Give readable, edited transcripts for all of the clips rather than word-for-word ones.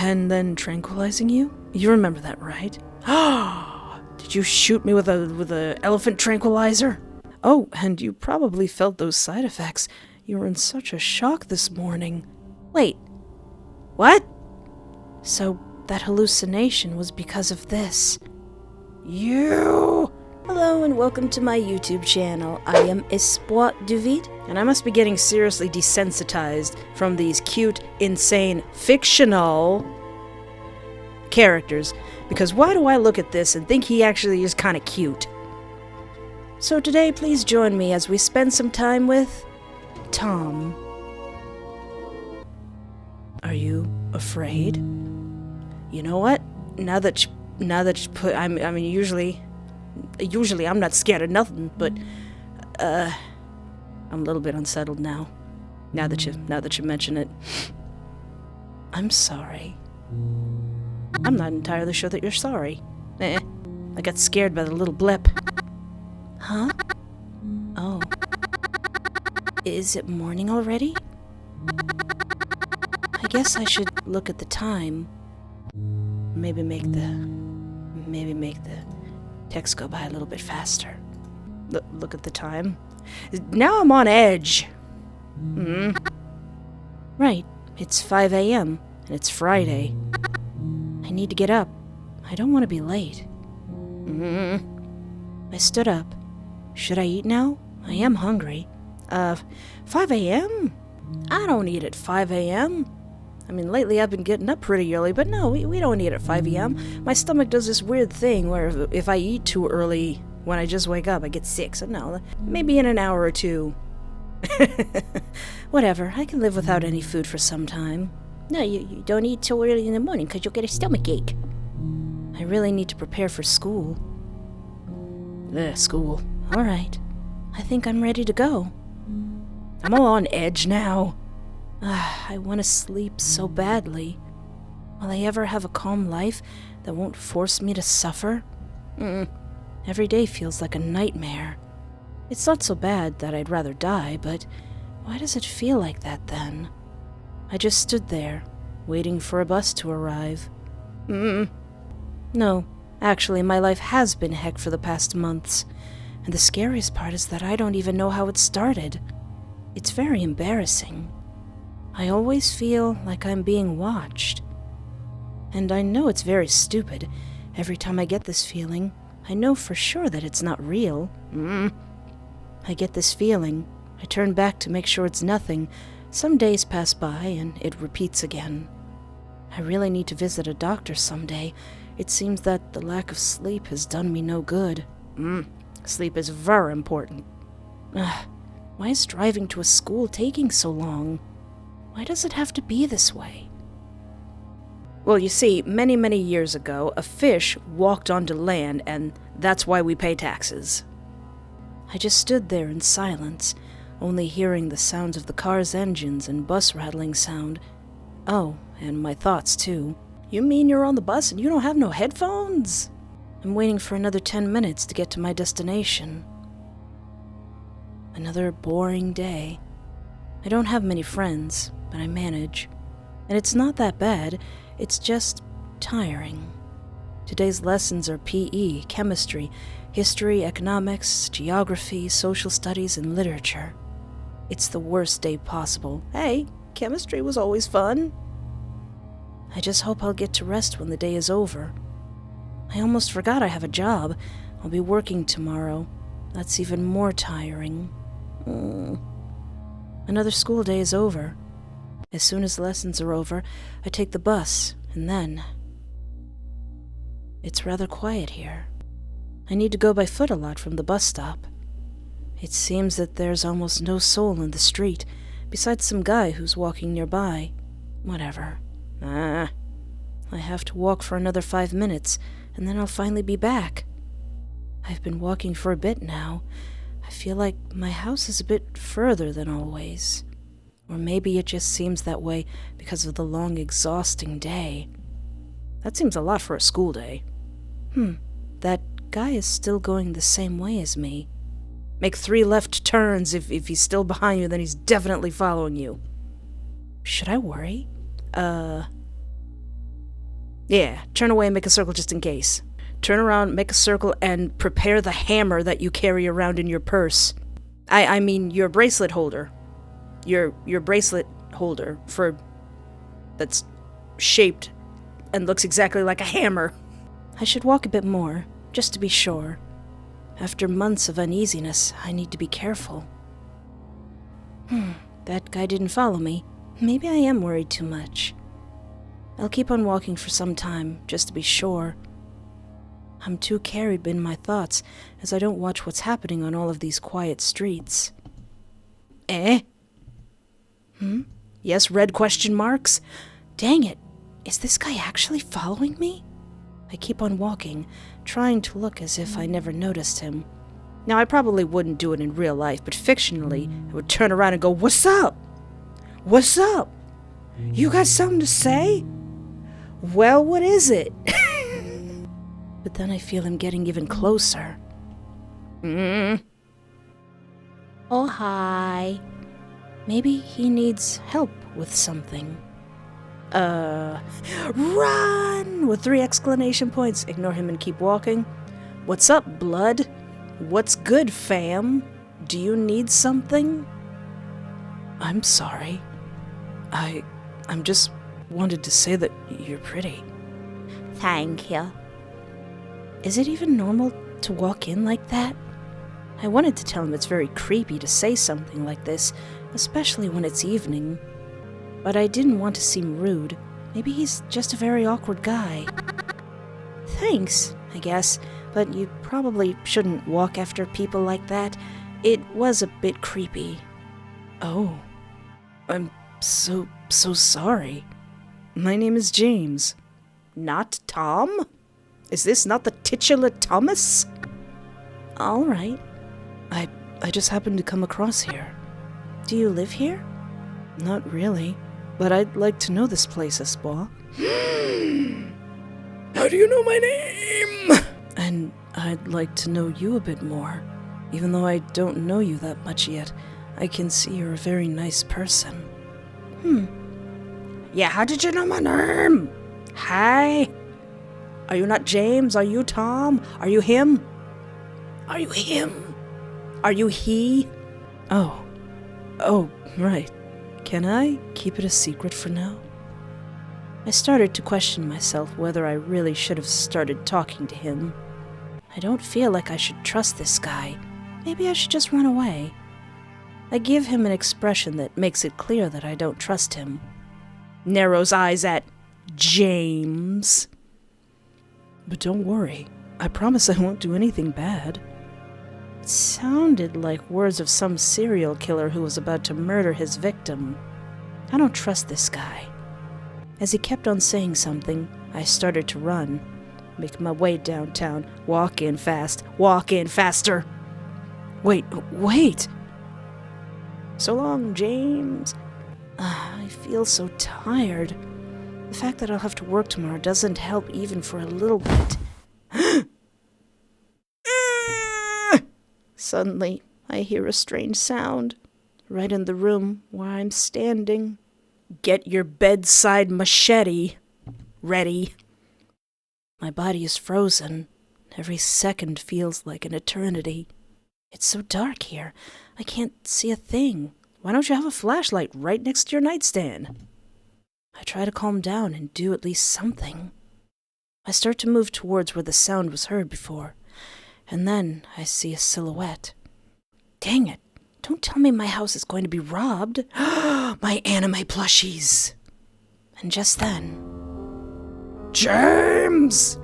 and then tranquilizing you? You remember that, right? Did you shoot me with a elephant tranquilizer? Oh, and you probably felt those side effects. You were in such a shock this morning. Wait. What? So that hallucination was because of this. You! Hello and welcome to my YouTube channel. I am Espoir du Vide, and I must be getting seriously desensitized from these cute, insane, fictional characters, because why do I look at this and think he actually is kind of cute? So today, please join me as we spend some time with Tom. Are you afraid? You know what? Now that you put, I mean, usually I'm not scared of nothing, but I'm a little bit unsettled now. Now that you mention it, I'm sorry. I'm not entirely sure that you're sorry. I got scared by the little blip. Huh? Oh. Is it morning already? I guess I should look at the time. Maybe make the text go by a little bit faster. Look at the time. Now I'm on edge. Right, it's 5 a.m. and it's Friday. I need to get up. I don't want to be late. I stood up. Should I eat now? I am hungry. 5 a.m.? I don't eat at 5 a.m. I mean, lately I've been getting up pretty early, but no, we don't eat at 5 a.m. My stomach does this weird thing where if I eat too early when I just wake up, I get sick. So no, maybe in an hour or two. Whatever, I can live without any food for some time. No, you don't eat till early in the morning because you'll get a stomachache. I really need to prepare for school. School. Alright. I think I'm ready to go. I'm all on edge now. I want to sleep so badly. Will I ever have a calm life that won't force me to suffer? Every day feels like a nightmare. It's not so bad that I'd rather die, but why does it feel like that then? I just stood there, waiting for a bus to arrive. No, actually, my life has been heck for the past months. And the scariest part is that I don't even know how it started. It's very embarrassing. I always feel like I'm being watched. And I know it's very stupid. Every time I get this feeling, I know for sure that it's not real. I get this feeling. I turn back to make sure it's nothing. Some days pass by and it repeats again. I really need to visit a doctor someday. It seems that the lack of sleep has done me no good. Sleep is very important. Why is driving to a school taking so long? Why does it have to be this way? Well, you see, many, many years ago, a fish walked onto land, and that's why we pay taxes. I just stood there in silence, only hearing the sounds of the car's engines and bus rattling sound. Oh, and my thoughts, too. You mean you're on the bus and you don't have no headphones? I'm waiting for another 10 minutes to get to my destination. Another boring day. I don't have many friends, but I manage. And it's not that bad, it's just tiring. Today's lessons are PE, chemistry, history, economics, geography, social studies, and literature. It's the worst day possible. Hey, chemistry was always fun. I just hope I'll get to rest when the day is over. I almost forgot I have a job. I'll be working tomorrow. That's even more tiring. Another school day is over. As soon as lessons are over, I take the bus, and then... It's rather quiet here. I need to go by foot a lot from the bus stop. It seems that there's almost no soul in the street, besides some guy who's walking nearby. Whatever. I have to walk for another 5 minutes, and then I'll finally be back. I've been walking for a bit now. I feel like my house is a bit further than always. Or maybe it just seems that way because of the long, exhausting day. That seems a lot for a school day. That guy is still going the same way as me. Make 3 left turns. If he's still behind you, then he's definitely following you. Should I worry? Yeah, turn away and make a circle just in case. Turn around, make a circle, and prepare the hammer that you carry around in your purse. I mean your bracelet holder. Your bracelet holder that's shaped and looks exactly like a hammer. I should walk a bit more, just to be sure. After months of uneasiness, I need to be careful. That guy didn't follow me. Maybe I am worried too much. I'll keep on walking for some time, just to be sure. I'm too carried in my thoughts, as I don't watch what's happening on all of these quiet streets. Eh? Yes, red question marks? Dang it, is this guy actually following me? I keep on walking, trying to look as if I never noticed him. Now, I probably wouldn't do it in real life, but fictionally, I would turn around and go, "What's up? What's up? You got something to say? Well, what is it?" But then I feel him getting even closer. Oh, hi. Maybe he needs help with something. Run! With 3 exclamation points. Ignore him and keep walking. What's up, blood? What's good, fam? Do you need something? I'm sorry. I'm just wanted to say that you're pretty. Thank you. Is it even normal to walk in like that? I wanted to tell him it's very creepy to say something like this, especially when it's evening. But I didn't want to seem rude. Maybe he's just a very awkward guy. Thanks, I guess, but you probably shouldn't walk after people like that. It was a bit creepy. Oh, I'm so sorry. My name is James. Not Tom? Is this not the titular Thomas? All right. I just happened to come across here. Do you live here? Not really, but I'd like to know this place, Espoir. How do you know my name? And I'd like to know you a bit more. Even though I don't know you that much yet, I can see you're a very nice person. Yeah, how did you know my name? Hi? Are you not James? Are you Tom? Are you him? Are you him? Are you he? Oh, right. Can I keep it a secret for now? I started to question myself whether I really should have started talking to him. I don't feel like I should trust this guy. Maybe I should just run away. I give him an expression that makes it clear that I don't trust him. Narrows eyes at James. But don't worry. I promise I won't do anything bad. It sounded like words of some serial killer who was about to murder his victim. I don't trust this guy. As he kept on saying something, I started to run, make my way downtown, walk in fast, walk in faster. Wait! So long, James. I feel so tired. The fact that I'll have to work tomorrow doesn't help even for a little bit. Suddenly, I hear a strange sound, right in the room where I'm standing. Get your bedside machete ready. My body is frozen. Every second feels like an eternity. It's so dark here, I can't see a thing. Why don't you have a flashlight right next to your nightstand? I try to calm down and do at least something. I start to move towards where the sound was heard before, and then I see a silhouette. Dang it, don't tell me my house is going to be robbed. My anime plushies. And just then... James!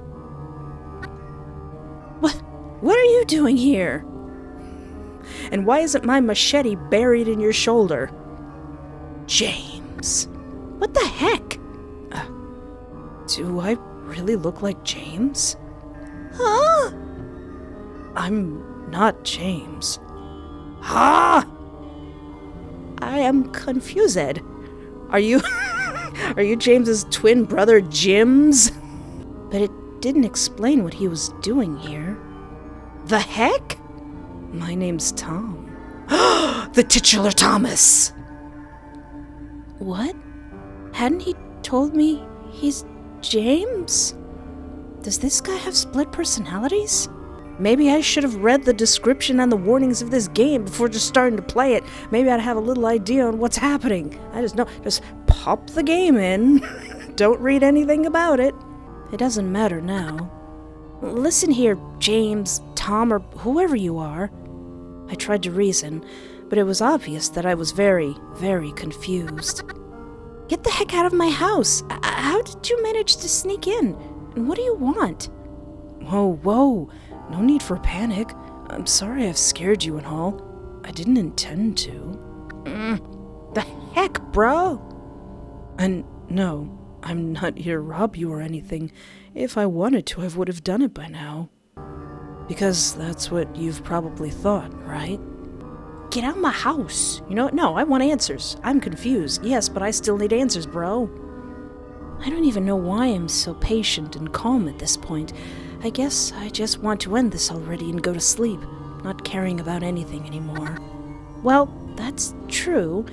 What are you doing here? And why isn't my machete buried in your shoulder? James. What the heck? Do I really look like James? Huh? I'm not James. Huh? I am confused. Are you... Are you James's twin brother, Jims? But it didn't explain what he was doing here. The heck? My name's Tom. The titular Thomas! What? Hadn't he told me he's James? Does this guy have split personalities? Maybe I should have read the description and the warnings of this game before just starting to play it. Maybe I'd have a little idea on what's happening. I just know, just pop the game in. Don't read anything about it. It doesn't matter now. Listen here, James, Tom, or whoever you are. I tried to reason, but it was obvious that I was very, very confused. Get the heck out of my house! How did you manage to sneak in? And what do you want? Whoa. No need for panic. I'm sorry I've scared you and all. I didn't intend to. The heck, bro? And no, I'm not here to rob you or anything. If I wanted to, I would have done it by now. Because that's what you've probably thought, right? Get out of my house. You know what? No, I want answers. I'm confused. Yes, but I still need answers, bro. I don't even know why I'm so patient and calm at this point. I guess I just want to end this already and go to sleep, not caring about anything anymore. Well, that's true,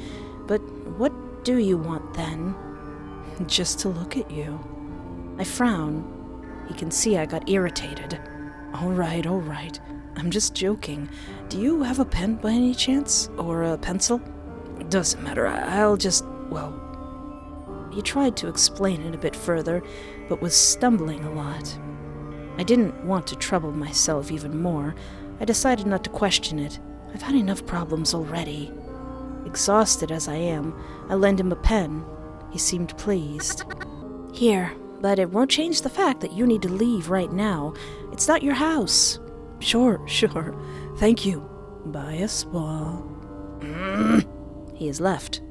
but what do you want then? Just to look at you. I frown. He can see I got irritated. All right. I'm just joking. Do you have a pen by any chance? Or a pencil? Doesn't matter. I'll just, well... He tried to explain it a bit further, but was stumbling a lot. I didn't want to trouble myself even more. I decided not to question it. I've had enough problems already. Exhausted as I am, I lent him a pen. He seemed pleased. Here, but it won't change the fact that you need to leave right now. It's not your house. Sure. Thank you. Bye, spa. He has left.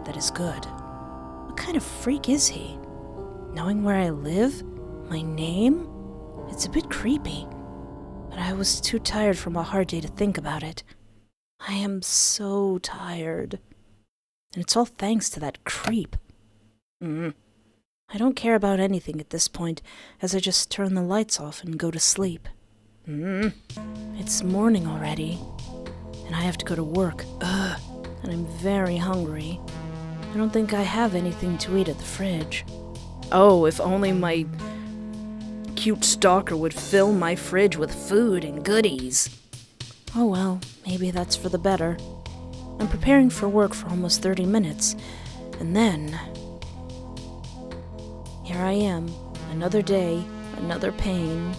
That is good. What kind of freak is he? Knowing where I live? My name? It's a bit creepy. But I was too tired from a hard day to think about it. I am so tired. And it's all thanks to that creep. I don't care about anything at this point, as I just turn the lights off and go to sleep. It's morning already, and I have to go to work. And I'm very hungry. I don't think I have anything to eat at the fridge. Oh, if only my cute stalker would fill my fridge with food and goodies. Oh well, maybe that's for the better. I'm preparing for work for almost 30 minutes, and then... Here I am, another day, another pain.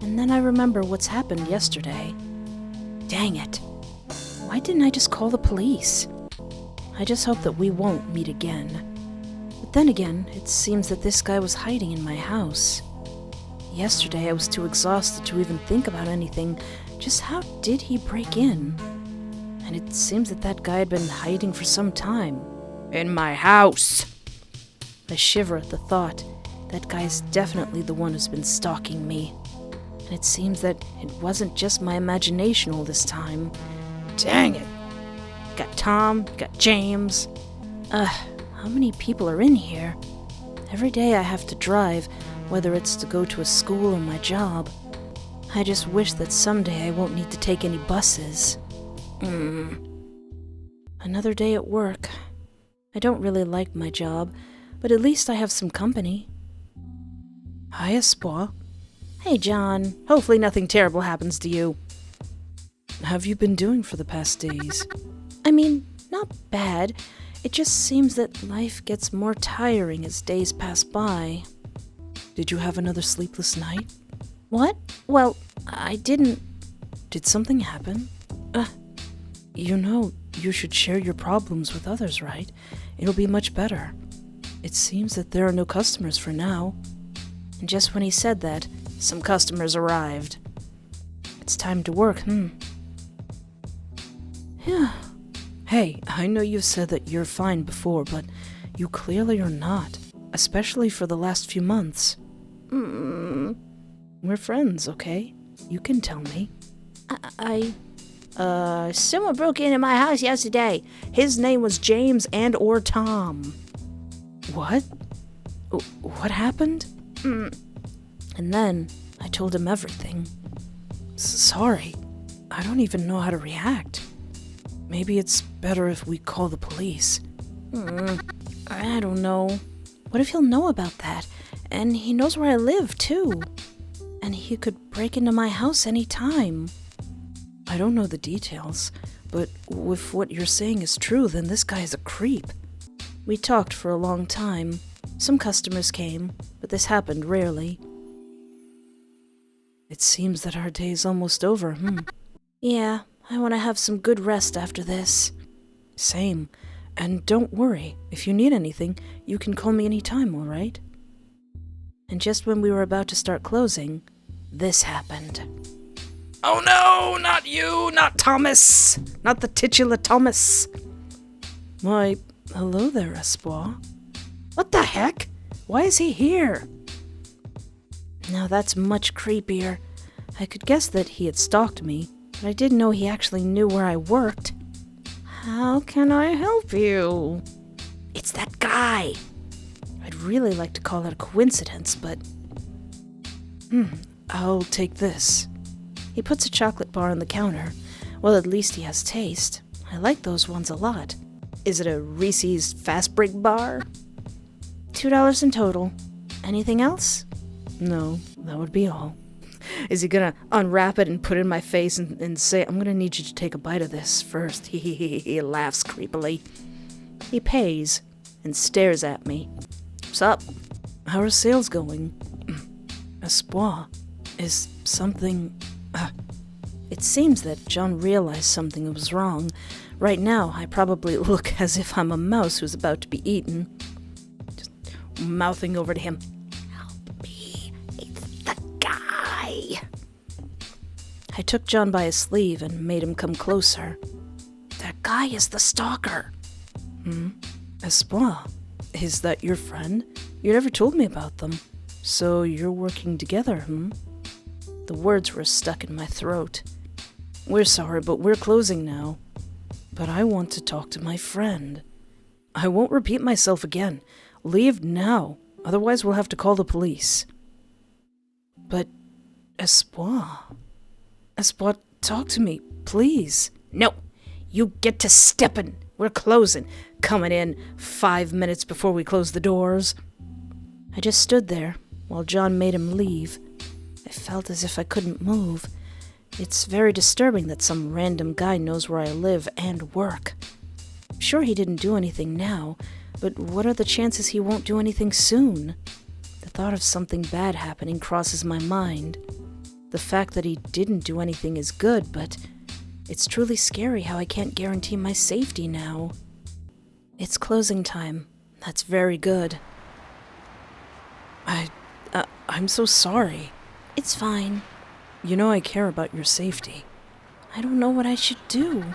And then I remember what's happened yesterday. Dang it. Why didn't I just call the police? I just hope that we won't meet again. But then again, it seems that this guy was hiding in my house. Yesterday I was too exhausted to even think about anything. Just how did he break in? And it seems that that guy had been hiding for some time. In my house! I shiver at the thought. That guy's definitely the one who's been stalking me. And it seems that it wasn't just my imagination all this time. Dang it! Got Tom, got James. How many people are in here? Every day I have to drive, whether it's to go to a school or my job. I just wish that someday I won't need to take any buses. Another day at work. I don't really like my job, but at least I have some company. Hiya, Spa. Hey, John. Hopefully nothing terrible happens to you. Have you been doing for the past days? I mean, not bad. It just seems that life gets more tiring as days pass by. Did you have another sleepless night? What? Well, I didn't... Did something happen? You know, you should share your problems with others, right? It'll be much better. It seems that there are no customers for now. And just when he said that, some customers arrived. It's time to work, Hey, I know you've said that you're fine before, but you clearly are not, especially for the last few months. We're friends, okay? You can tell me. Someone broke into my house yesterday. His name was James and or Tom. What? What happened? And then I told him everything. Sorry. I don't even know how to react. Maybe it's better if we call the police. I don't know. What if he'll know about that? and he knows where I live, too. And he could break into my house any time. I don't know the details, but if what you're saying is true, then this guy is a creep. We talked for a long time. Some customers came, but this happened rarely. It seems that our day's almost over, Yeah, I want to have some good rest after this. Same. And don't worry, if you need anything, you can call me anytime, all right? And just when we were about to start closing, this happened. Oh no, not you, not Thomas, not the titular Thomas. Why, hello there, Espoir. What the heck? Why is he here? Now that's much creepier. I could guess that he had stalked me, but I didn't know he actually knew where I worked. How can I help you? It's that guy. I'd really like to call it a coincidence, but... I'll take this. He puts a chocolate bar on the counter. Well, at least he has taste. I like those ones a lot. Is it a Reese's Fast Break bar? $2 in total. Anything else? No, that would be all. Is he gonna unwrap it and put it in my face and say, I'm gonna need you to take a bite of this first? He laughs creepily. He pays and stares at me. What's up? How are sales going? Espoir, is something... It seems that John realized something was wrong. Right now, I probably look as if I'm a mouse who's about to be eaten. Just mouthing over to him. Help me, it's the guy. I took John by his sleeve and made him come closer. That guy is the stalker. Espoir, is that your friend? You never told me about them. So you're working together, The words were stuck in my throat. We're sorry, but we're closing now. But I want to talk to my friend. I won't repeat myself again. Leave now, otherwise we'll have to call the police. But, Espoir, talk to me, please. No, you get to steppin'. We're closing. Coming in 5 minutes before we close the doors. I just stood there while John made him leave. I felt as if I couldn't move. It's very disturbing that some random guy knows where I live and work. I'm sure he didn't do anything now, but what are the chances he won't do anything soon? The thought of something bad happening crosses my mind. The fact that he didn't do anything is good, but it's truly scary how I can't guarantee my safety now. It's closing time. That's very good. I'm so sorry. It's fine. You know I care about your safety. I don't know what I should do.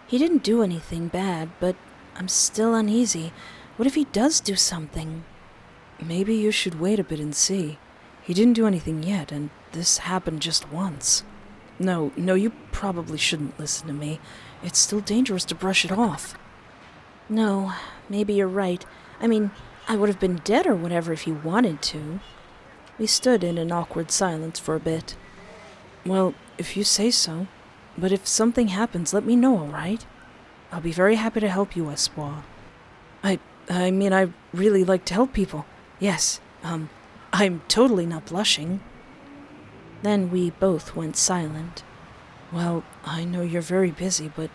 He didn't do anything bad, but I'm still uneasy. What if he does do something? Maybe you should wait a bit and see. He didn't do anything yet, and this happened just once. No, you probably shouldn't listen to me. It's still dangerous to brush it off. No, maybe you're right. I mean, I would have been dead or whatever if he wanted to. We stood in an awkward silence for a bit. Well, if you say so. But if something happens, let me know, all right? I'll be very happy to help you, Espoir. I mean, I really like to help people. Yes, I'm totally not blushing. Then we both went silent. Well, I know you're very busy, but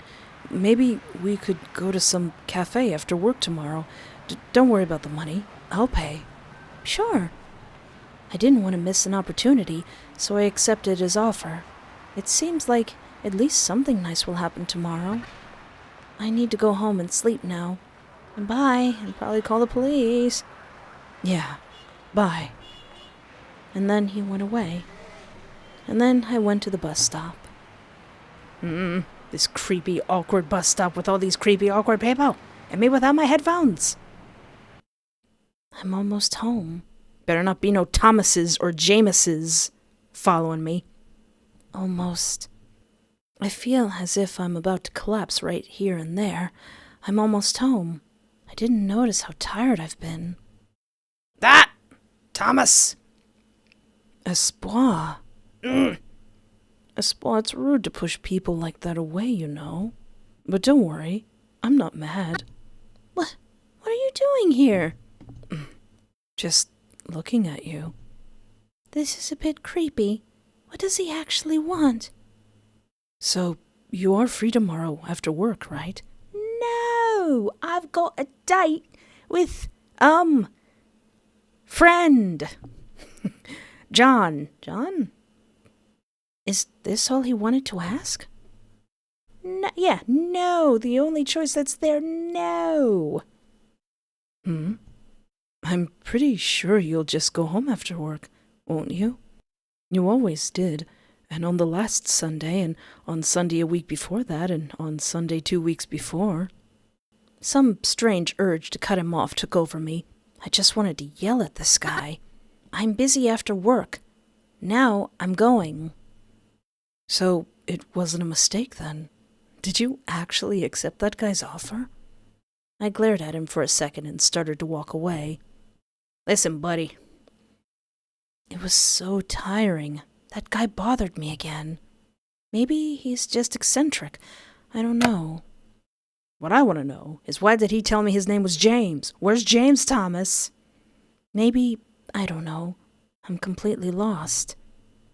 maybe we could go to some cafe after work tomorrow. Don't worry about the money. I'll pay. Sure. I didn't want to miss an opportunity, so I accepted his offer. It seems like at least something nice will happen tomorrow. I need to go home and sleep now. Bye, and probably call the police. Yeah, bye. And then he went away. And then I went to the bus stop. This creepy, awkward bus stop with all these creepy, awkward people. And me without my headphones. I'm almost home. Better not be no Thomases or Jameses following me. Almost. I feel as if I'm about to collapse right here and there. I'm almost home. I didn't notice how tired I've been. That! Thomas! Espoir. Espoir, it's rude to push people like that away, you know. But don't worry, I'm not mad. What are you doing here? Just looking at you. This is a bit creepy. What does he actually want? So, you are free tomorrow after work, right? No, I've got a date with, friend. John. John? Is this all he wanted to ask? No, the only choice that's there, no. I'm pretty sure you'll just go home after work, won't you? You always did, and on the last Sunday, and on Sunday a week before that, and on Sunday 2 weeks before. Some strange urge to cut him off took over me. I just wanted to yell at this guy. I'm busy after work. Now I'm going. So it wasn't a mistake then? Did you actually accept that guy's offer? I glared at him for a second and started to walk away. Listen, buddy. It was so tiring. That guy bothered me again. Maybe he's just eccentric. I don't know. What I want to know is why did he tell me his name was James? Where's James Thomas? Maybe, I don't know. I'm completely lost.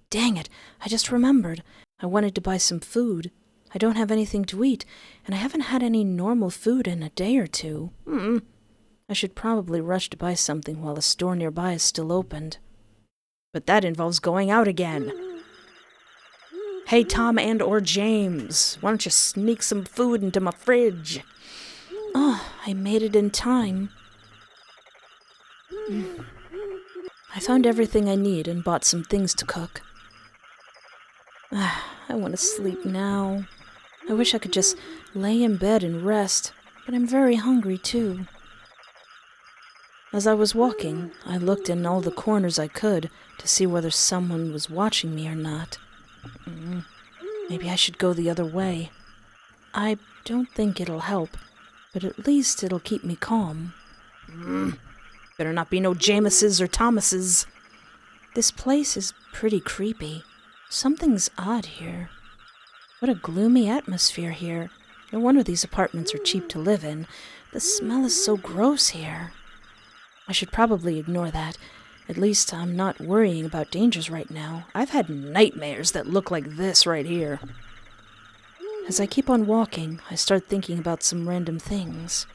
Dang it, I just remembered. I wanted to buy some food. I don't have anything to eat, and I haven't had any normal food in a day or two. I should probably rush to buy something while a store nearby is still opened. But that involves going out again. Hey, Tom and or James, why don't you sneak some food into my fridge? Oh, I made it in time. I found everything I need and bought some things to cook. I want to sleep now. I wish I could just lay in bed and rest, but I'm very hungry too. As I was walking, I looked in all the corners I could to see whether someone was watching me or not. Maybe I should go the other way. I don't think it'll help, but at least it'll keep me calm. Better not be no Jameses or Thomases. This place is pretty creepy. Something's odd here. What a gloomy atmosphere here. No wonder these apartments are cheap to live in. The smell is so gross here. I should probably ignore that. At least I'm not worrying about dangers right now. I've had nightmares that look like this right here. As I keep on walking, I start thinking about some random things.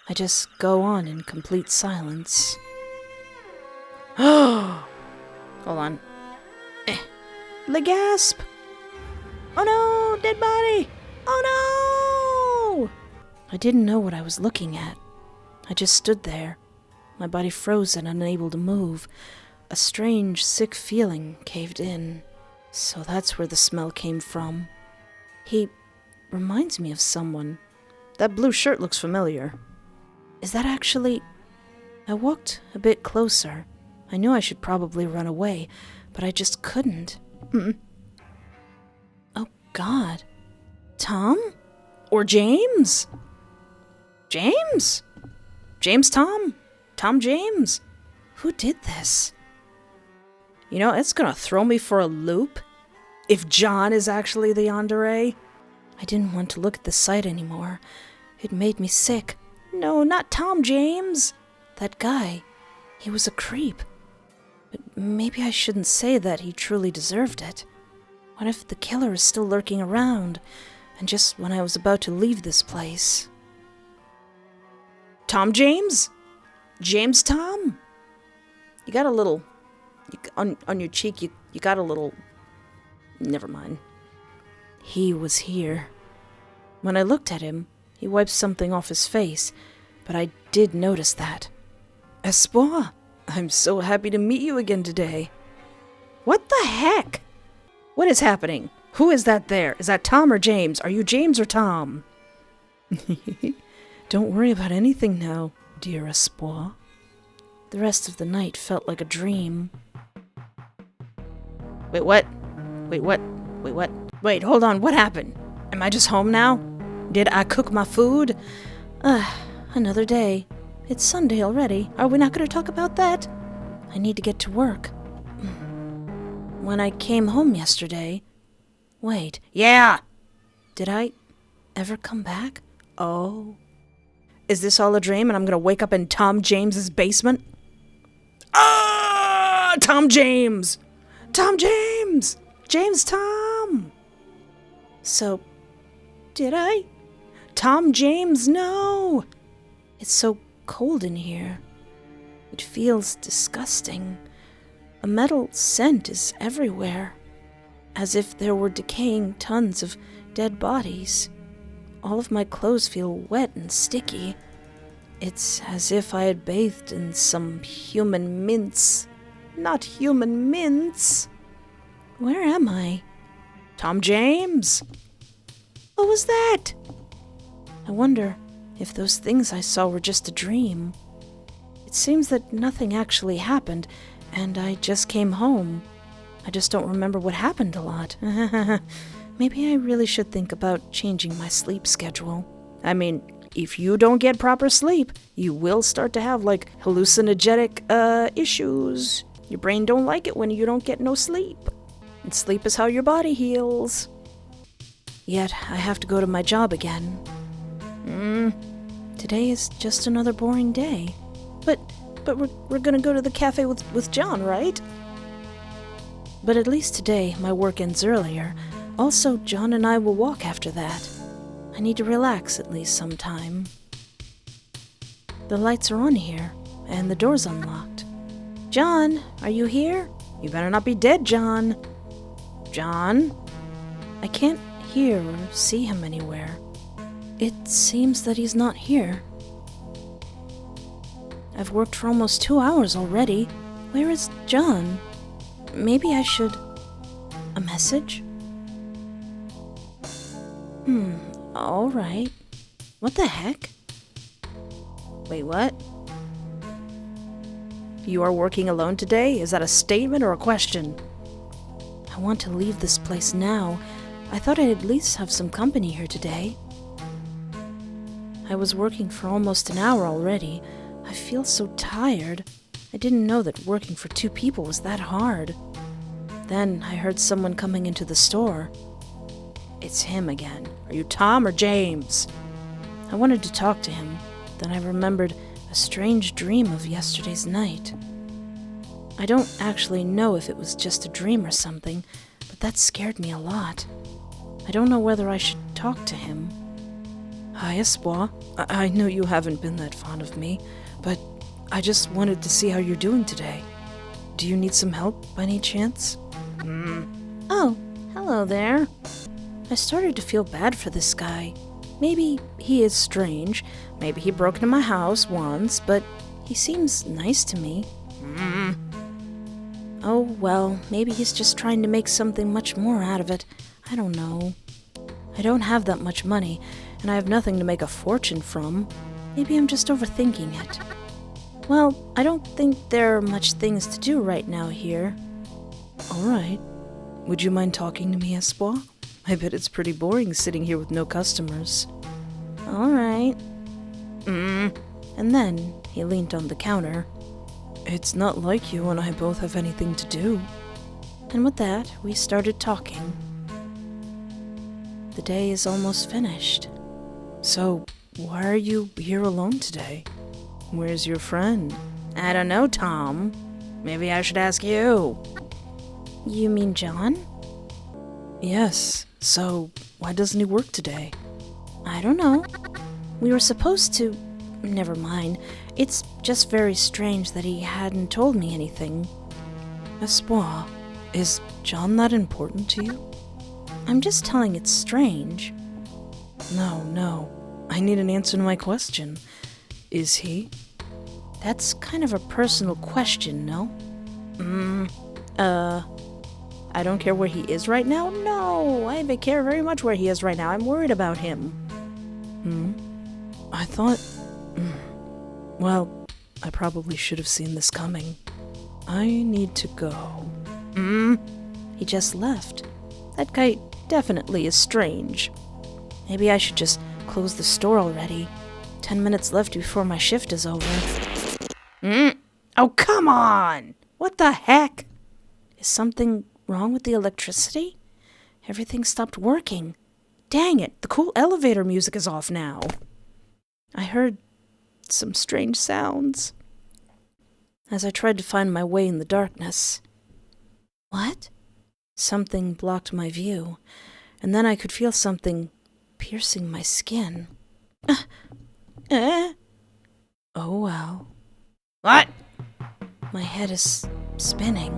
I just go on in complete silence. Hold on. The gasp! Oh no! Dead body! Oh no! I didn't know what I was looking at. I just stood there, my body frozen, unable to move. A strange, sick feeling caved in. So that's where the smell came from. He reminds me of someone. That blue shirt looks familiar. Is that actually... I walked a bit closer. I knew I should probably run away, but I just couldn't. Oh, God. Tom? Or James? James? James Tom? Tom James? Who did this? You know, it's gonna throw me for a loop if John is actually the Yandere. I didn't want to look at the sight anymore. It made me sick. No, not Tom James. That guy. He was a creep. But maybe I shouldn't say that he truly deserved it. What if the killer is still lurking around, and just when I was about to leave this place? Tom James? James Tom? You got a little... on your cheek, you got a little... Never mind. He was here. When I looked at him, he wiped something off his face, but I did notice that. Espoir, I'm so happy to meet you again today. What the heck? What is happening? Who is that there? Is that Tom or James? Are you James or Tom? Don't worry about anything now, dear Espoir. The rest of the night felt like a dream. Wait, what? Wait, what? Wait, what? Wait, hold on, what happened? Am I just home now? Did I cook my food? Another day. It's Sunday already. Are we not going to talk about that? I need to get to work. When I came home yesterday... Wait. Yeah! Did I ever come back? Oh. Is this all a dream and I'm going to wake up in Tom James's basement? Ah! Tom James! Tom James! James Tom! So, did I? Tom James, no! It's so cold in here. It feels disgusting. A metal scent is everywhere, as if there were decaying tons of dead bodies. All of my clothes feel wet and sticky. It's as if I had bathed in some human mints. Not human mints. Where am I? Tom James! What was that? I wonder if those things I saw were just a dream. It seems that nothing actually happened, and I just came home. I just don't remember what happened a lot. Maybe I really should think about changing my sleep schedule. I mean, if you don't get proper sleep, you will start to have, hallucinogenic, issues. Your brain don't like it when you don't get no sleep. And sleep is how your body heals. Yet, I have to go to my job again. Today is just another boring day. But we're gonna go to the cafe with John, right? But at least today, my work ends earlier. Also, John and I will walk after that. I need to relax at least some time. The lights are on here, and the door's unlocked. John, are you here? You better not be dead, John. John? I can't hear or see him anywhere. It seems that he's not here. I've worked for almost 2 hours already. Where is John? Maybe I should... A message? Alright. What the heck? Wait, what? You are working alone today? Is that a statement or a question? I want to leave this place now. I thought I'd at least have some company here today. I was working for almost an hour already. I feel so tired. I didn't know that working for 2 people was that hard. Then I heard someone coming into the store. It's him again. Are you Tom or James? I wanted to talk to him. Then I remembered a strange dream of yesterday's night. I don't actually know if it was just a dream or something, but that scared me a lot. I don't know whether I should talk to him. Hi, Espoir. I know you haven't been that fond of me, but I just wanted to see how you're doing today. Do you need some help by any chance? Oh, hello there. I started to feel bad for this guy. Maybe he is strange. Maybe he broke into my house once, but he seems nice to me. Oh, well, maybe he's just trying to make something much more out of it. I don't know. I don't have that much money, and I have nothing to make a fortune from. Maybe I'm just overthinking it. Well, I don't think there are much things to do right now here. Alright. Would you mind talking to me, Espoir? I bet it's pretty boring sitting here with no customers. Alright. And then he leaned on the counter. It's not like you and I both have anything to do. And with that, we started talking. The day is almost finished. So, why are you here alone today? Where's your friend? I don't know, Tom. Maybe I should ask you. You mean John? Yes. So, why doesn't he work today? I don't know. We were supposed to... Never mind. It's just very strange that he hadn't told me anything. Espoir, is John that important to you? I'm just telling it's strange. No. I need an answer to my question. Is he? That's kind of a personal question, no? I don't care where he is right now? No, I care very much where he is right now. I'm worried about him. I thought... Well, I probably should have seen this coming. I need to go. He just left. That guy definitely is strange. Maybe I should just close the store already. 10 minutes left before my shift is over. Oh, come on! What the heck? Is something wrong with the electricity? Everything stopped working. Dang it, the cool elevator music is off now. I heard some strange sounds. as I tried to find my way in the darkness. What? Something blocked my view, and then I could feel something piercing my skin. Oh well. What? My head is spinning.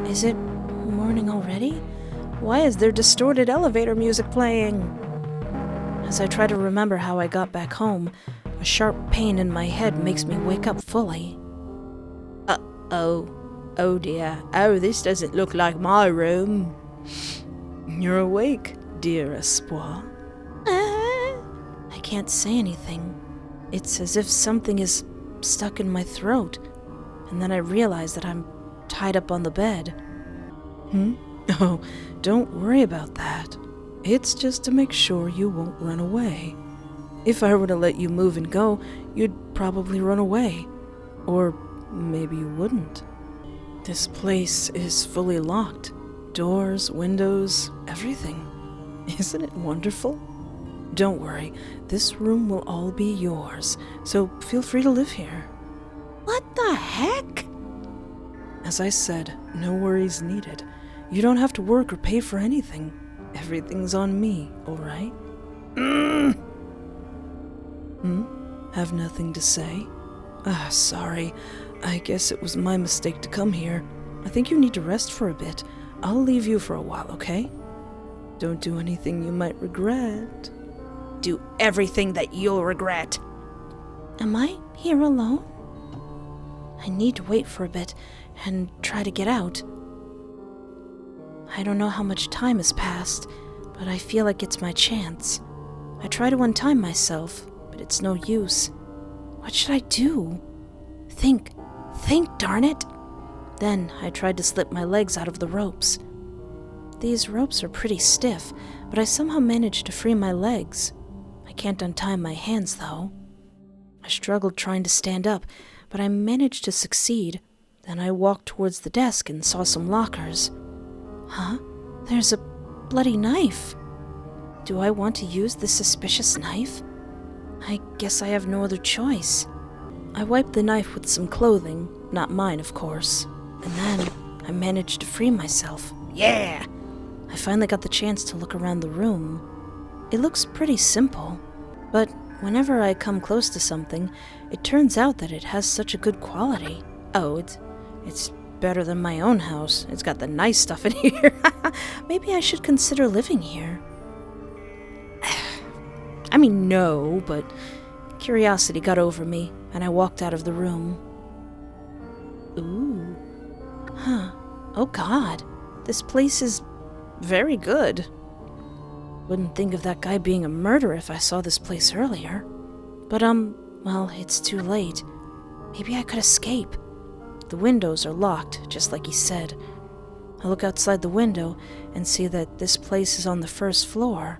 Is it morning already? Why is there distorted elevator music playing? As I try to remember how I got back home, a sharp pain in my head makes me wake up fully. Oh dear. Oh, this doesn't look like my room. You're awake, dear Espoir. I can't say anything. It's as if something is stuck in my throat, and then I realize that I'm tied up on the bed. Oh, don't worry about that. It's just to make sure you won't run away. If I were to let you move and go, you'd probably run away. Or maybe you wouldn't. This place is fully locked. Doors, windows, everything. Isn't it wonderful? Don't worry, this room will all be yours, so feel free to live here. What the heck? As I said, no worries needed. You don't have to work or pay for anything. Everything's on me, alright? Have nothing to say? Sorry. I guess it was my mistake to come here. I think you need to rest for a bit. I'll leave you for a while, okay? Don't do anything you might regret. Do everything that you'll regret. Am I here alone? I need to wait for a bit and try to get out. I don't know how much time has passed, but I feel like it's my chance. I try to untime myself, but it's no use. What should I do? Think, darn it! Then I tried to slip my legs out of the ropes. These ropes are pretty stiff, but I somehow managed to free my legs. I can't untie my hands, though. I struggled trying to stand up, but I managed to succeed. Then I walked towards the desk and saw some lockers. Huh? There's a bloody knife. Do I want to use this suspicious knife? I guess I have no other choice. I wiped the knife with some clothing, not mine, of course, and then I managed to free myself. Yeah! I finally got the chance to look around the room. It looks pretty simple, but whenever I come close to something, it turns out that it has such a good quality. Oh, it's better than my own house. It's got the nice stuff in here. Maybe I should consider living here. I mean, no, but curiosity got over me, and I walked out of the room. Ooh. Huh. Oh God. This place is very good. Wouldn't think of that guy being a murderer if I saw this place earlier. But, well, it's too late. Maybe I could escape. The windows are locked, just like he said. I look outside the window and see that this place is on the first floor.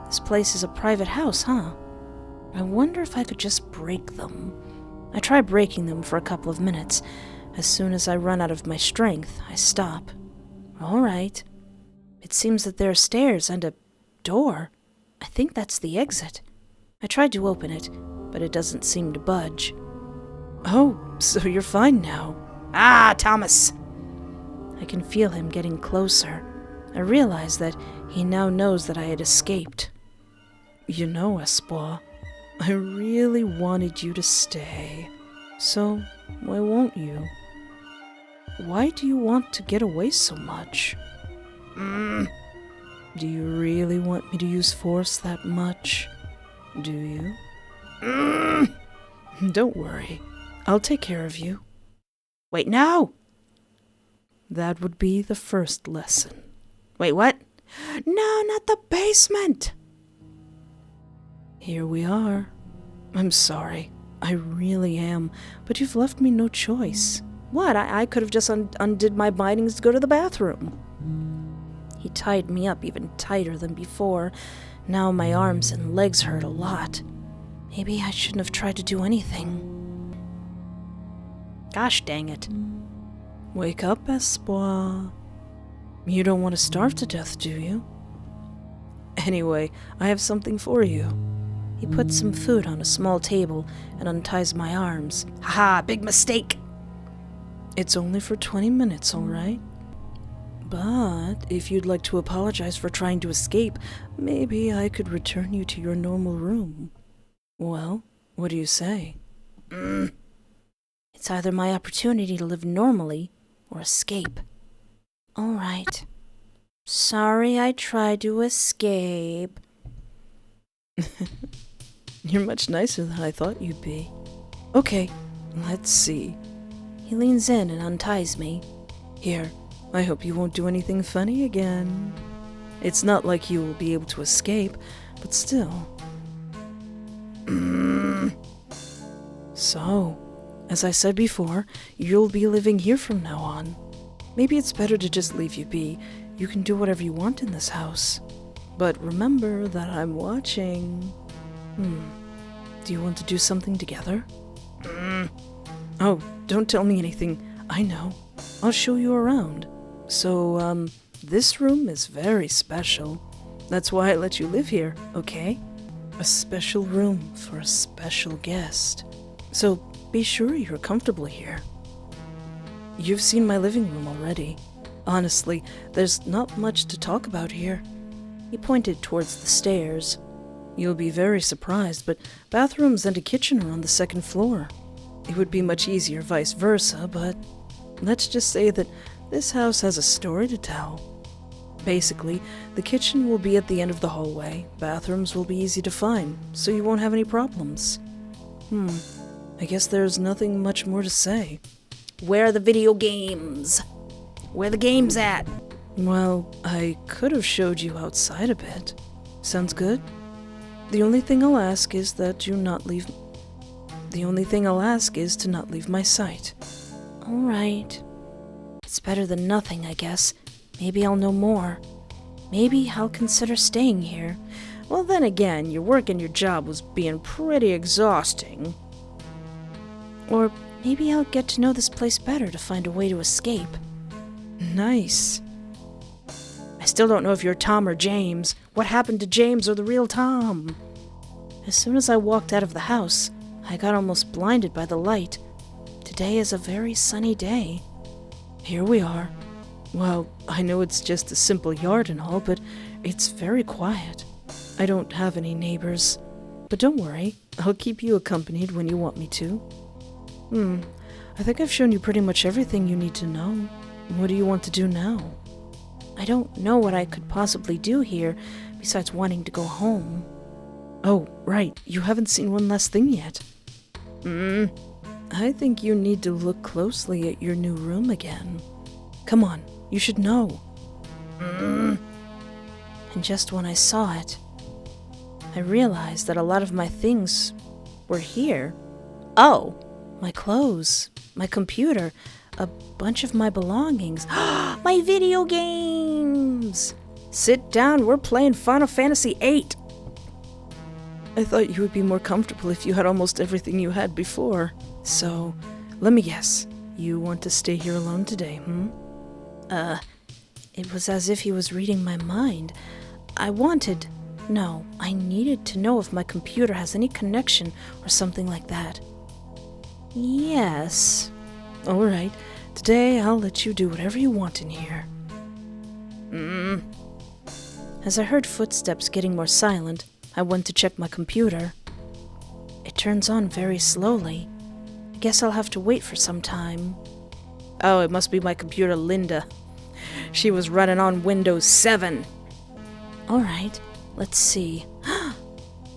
This place is a private house, huh? I wonder if I could just break them. I try breaking them for a couple of minutes. As soon as I run out of my strength, I stop. All right. It seems that there are stairs and a door. I think that's the exit. I tried to open it, but it doesn't seem to budge. Oh, so you're fine now. Ah, Thomas! I can feel him getting closer. I realize that he now knows that I had escaped. You know, Espoir, I really wanted you to stay. So, why won't you? Why do you want to get away so much? Do you really want me to use force that much? Do you? Don't worry. I'll take care of you. Wait, no! That would be the first lesson. Wait, what? No, not the basement! Here we are. I'm sorry. I really am. But you've left me no choice. What? I could have just undid my bindings to go to the bathroom. He tied me up even tighter than before. Now my arms and legs hurt a lot. Maybe I shouldn't have tried to do anything. Gosh dang it. Wake up, Espoir. You don't want to starve to death, do you? Anyway, I have something for you. He puts some food on a small table and unties my arms. Haha, big mistake. It's only for 20 minutes, all right? But if you'd like to apologize for trying to escape, maybe I could return you to your normal room. Well, what do you say? It's either my opportunity to live normally or escape. All right. Sorry I tried to escape. You're much nicer than I thought you'd be. Okay, let's see. He leans in and unties me. Here, I hope you won't do anything funny again. It's not like you will be able to escape, but still. So, as I said before, you'll be living here from now on. Maybe it's better to just leave you be. You can do whatever you want in this house. But remember that I'm watching. Do you want to do something together? Oh, don't tell me anything. I know. I'll show you around. So, this room is very special. That's why I let you live here, okay? A special room for a special guest. So, be sure you're comfortable here. You've seen my living room already. Honestly, there's not much to talk about here. He pointed towards the stairs. You'll be very surprised, but bathrooms and a kitchen are on the second floor. It would be much easier vice versa, but let's just say that this house has a story to tell. Basically, the kitchen will be at the end of the hallway. Bathrooms will be easy to find, so you won't have any problems. I guess there's nothing much more to say. Where are the video games? Where the games at? Well, I could have showed you outside a bit. Sounds good? The only thing I'll ask is that you not leave... The only thing I'll ask is to not leave my sight. All right. It's better than nothing, I guess. Maybe I'll know more. Maybe I'll consider staying here. Well, then again, your work and your job was being pretty exhausting. Or maybe I'll get to know this place better to find a way to escape. Nice. I still don't know if you're Tom or James. What happened to James or the real Tom? As soon as I walked out of the house, I got almost blinded by the light. Today is a very sunny day. Here we are. Well, I know it's just a simple yard and all, but it's very quiet. I don't have any neighbors. But don't worry, I'll keep you accompanied when you want me to. I think I've shown you pretty much everything you need to know. What do you want to do now? I don't know what I could possibly do here, besides wanting to go home. Oh, right, you haven't seen one last thing yet. I think you need to look closely at your new room again. Come on, you should know. And just when I saw it, I realized that a lot of my things were here. Oh, my clothes, my computer, a bunch of my belongings. My video games! Sit down, we're playing Final Fantasy VIII. I thought you would be more comfortable if you had almost everything you had before. So, let me guess. You want to stay here alone today, It was as if he was reading my mind. I needed to know if my computer has any connection or something like that. Yes. All right. Today I'll let you do whatever you want in here. As I heard footsteps getting more silent, I went to check my computer. It turns on very slowly. I guess I'll have to wait for some time. Oh, it must be my computer, Linda. She was running on Windows 7. All right, let's see.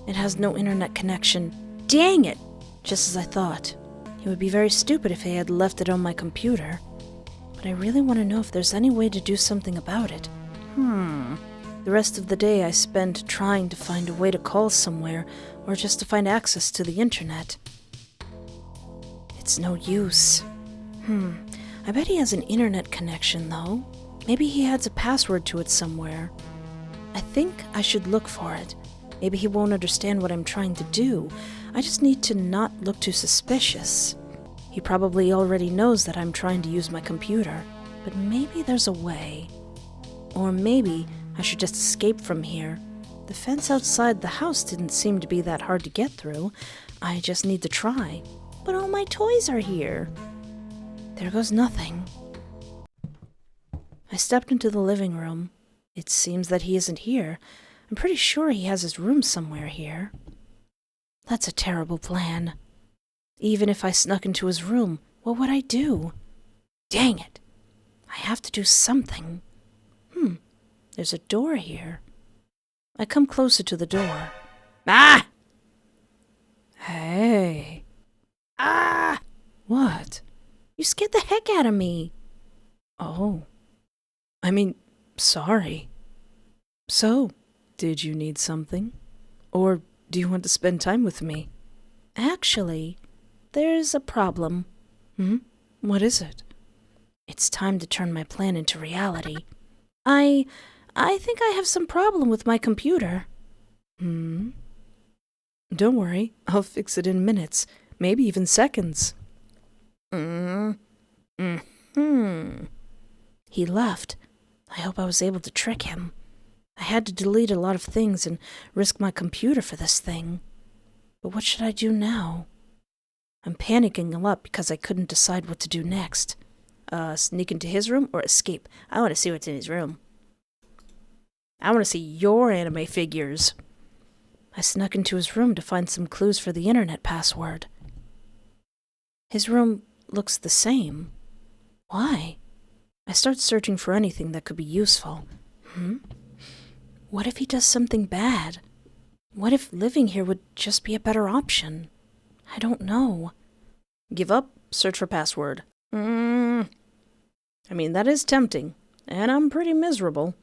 It has no internet connection. Dang it! Just as I thought. It would be very stupid if I had left it on my computer. But I really want to know if there's any way to do something about it. The rest of the day I spent trying to find a way to call somewhere, or just to find access to the internet. It's no use. I bet he has an internet connection, though. Maybe he adds a password to it somewhere. I think I should look for it. Maybe he won't understand what I'm trying to do. I just need to not look too suspicious. He probably already knows that I'm trying to use my computer, but maybe there's a way. Or maybe I should just escape from here. The fence outside the house didn't seem to be that hard to get through. I just need to try. But all my toys are here. There goes nothing. I stepped into the living room. It seems that he isn't here. I'm pretty sure he has his room somewhere here. That's a terrible plan. Even if I snuck into his room, what would I do? Dang it! I have to do something. There's a door here. I come closer to the door. Ah! Hey. Ah! What? You scared the heck out of me. Oh. I mean, sorry. So, did you need something? Or do you want to spend time with me? Actually, there's a problem. What is it? It's time to turn my plan into reality. I think I have some problem with my computer. Don't worry, I'll fix it in minutes, maybe even seconds. He left. I hope I was able to trick him. I had to delete a lot of things and risk my computer for this thing. But what should I do now? I'm panicking a lot because I couldn't decide what to do next. Sneak into his room or escape? I want to see what's in his room. I want to see your anime figures. I snuck into his room to find some clues for the internet password. His room looks the same. Why? I start searching for anything that could be useful. What if he does something bad? What if living here would just be a better option? I don't know. Give up, search for password. I mean, that is tempting, and I'm pretty miserable.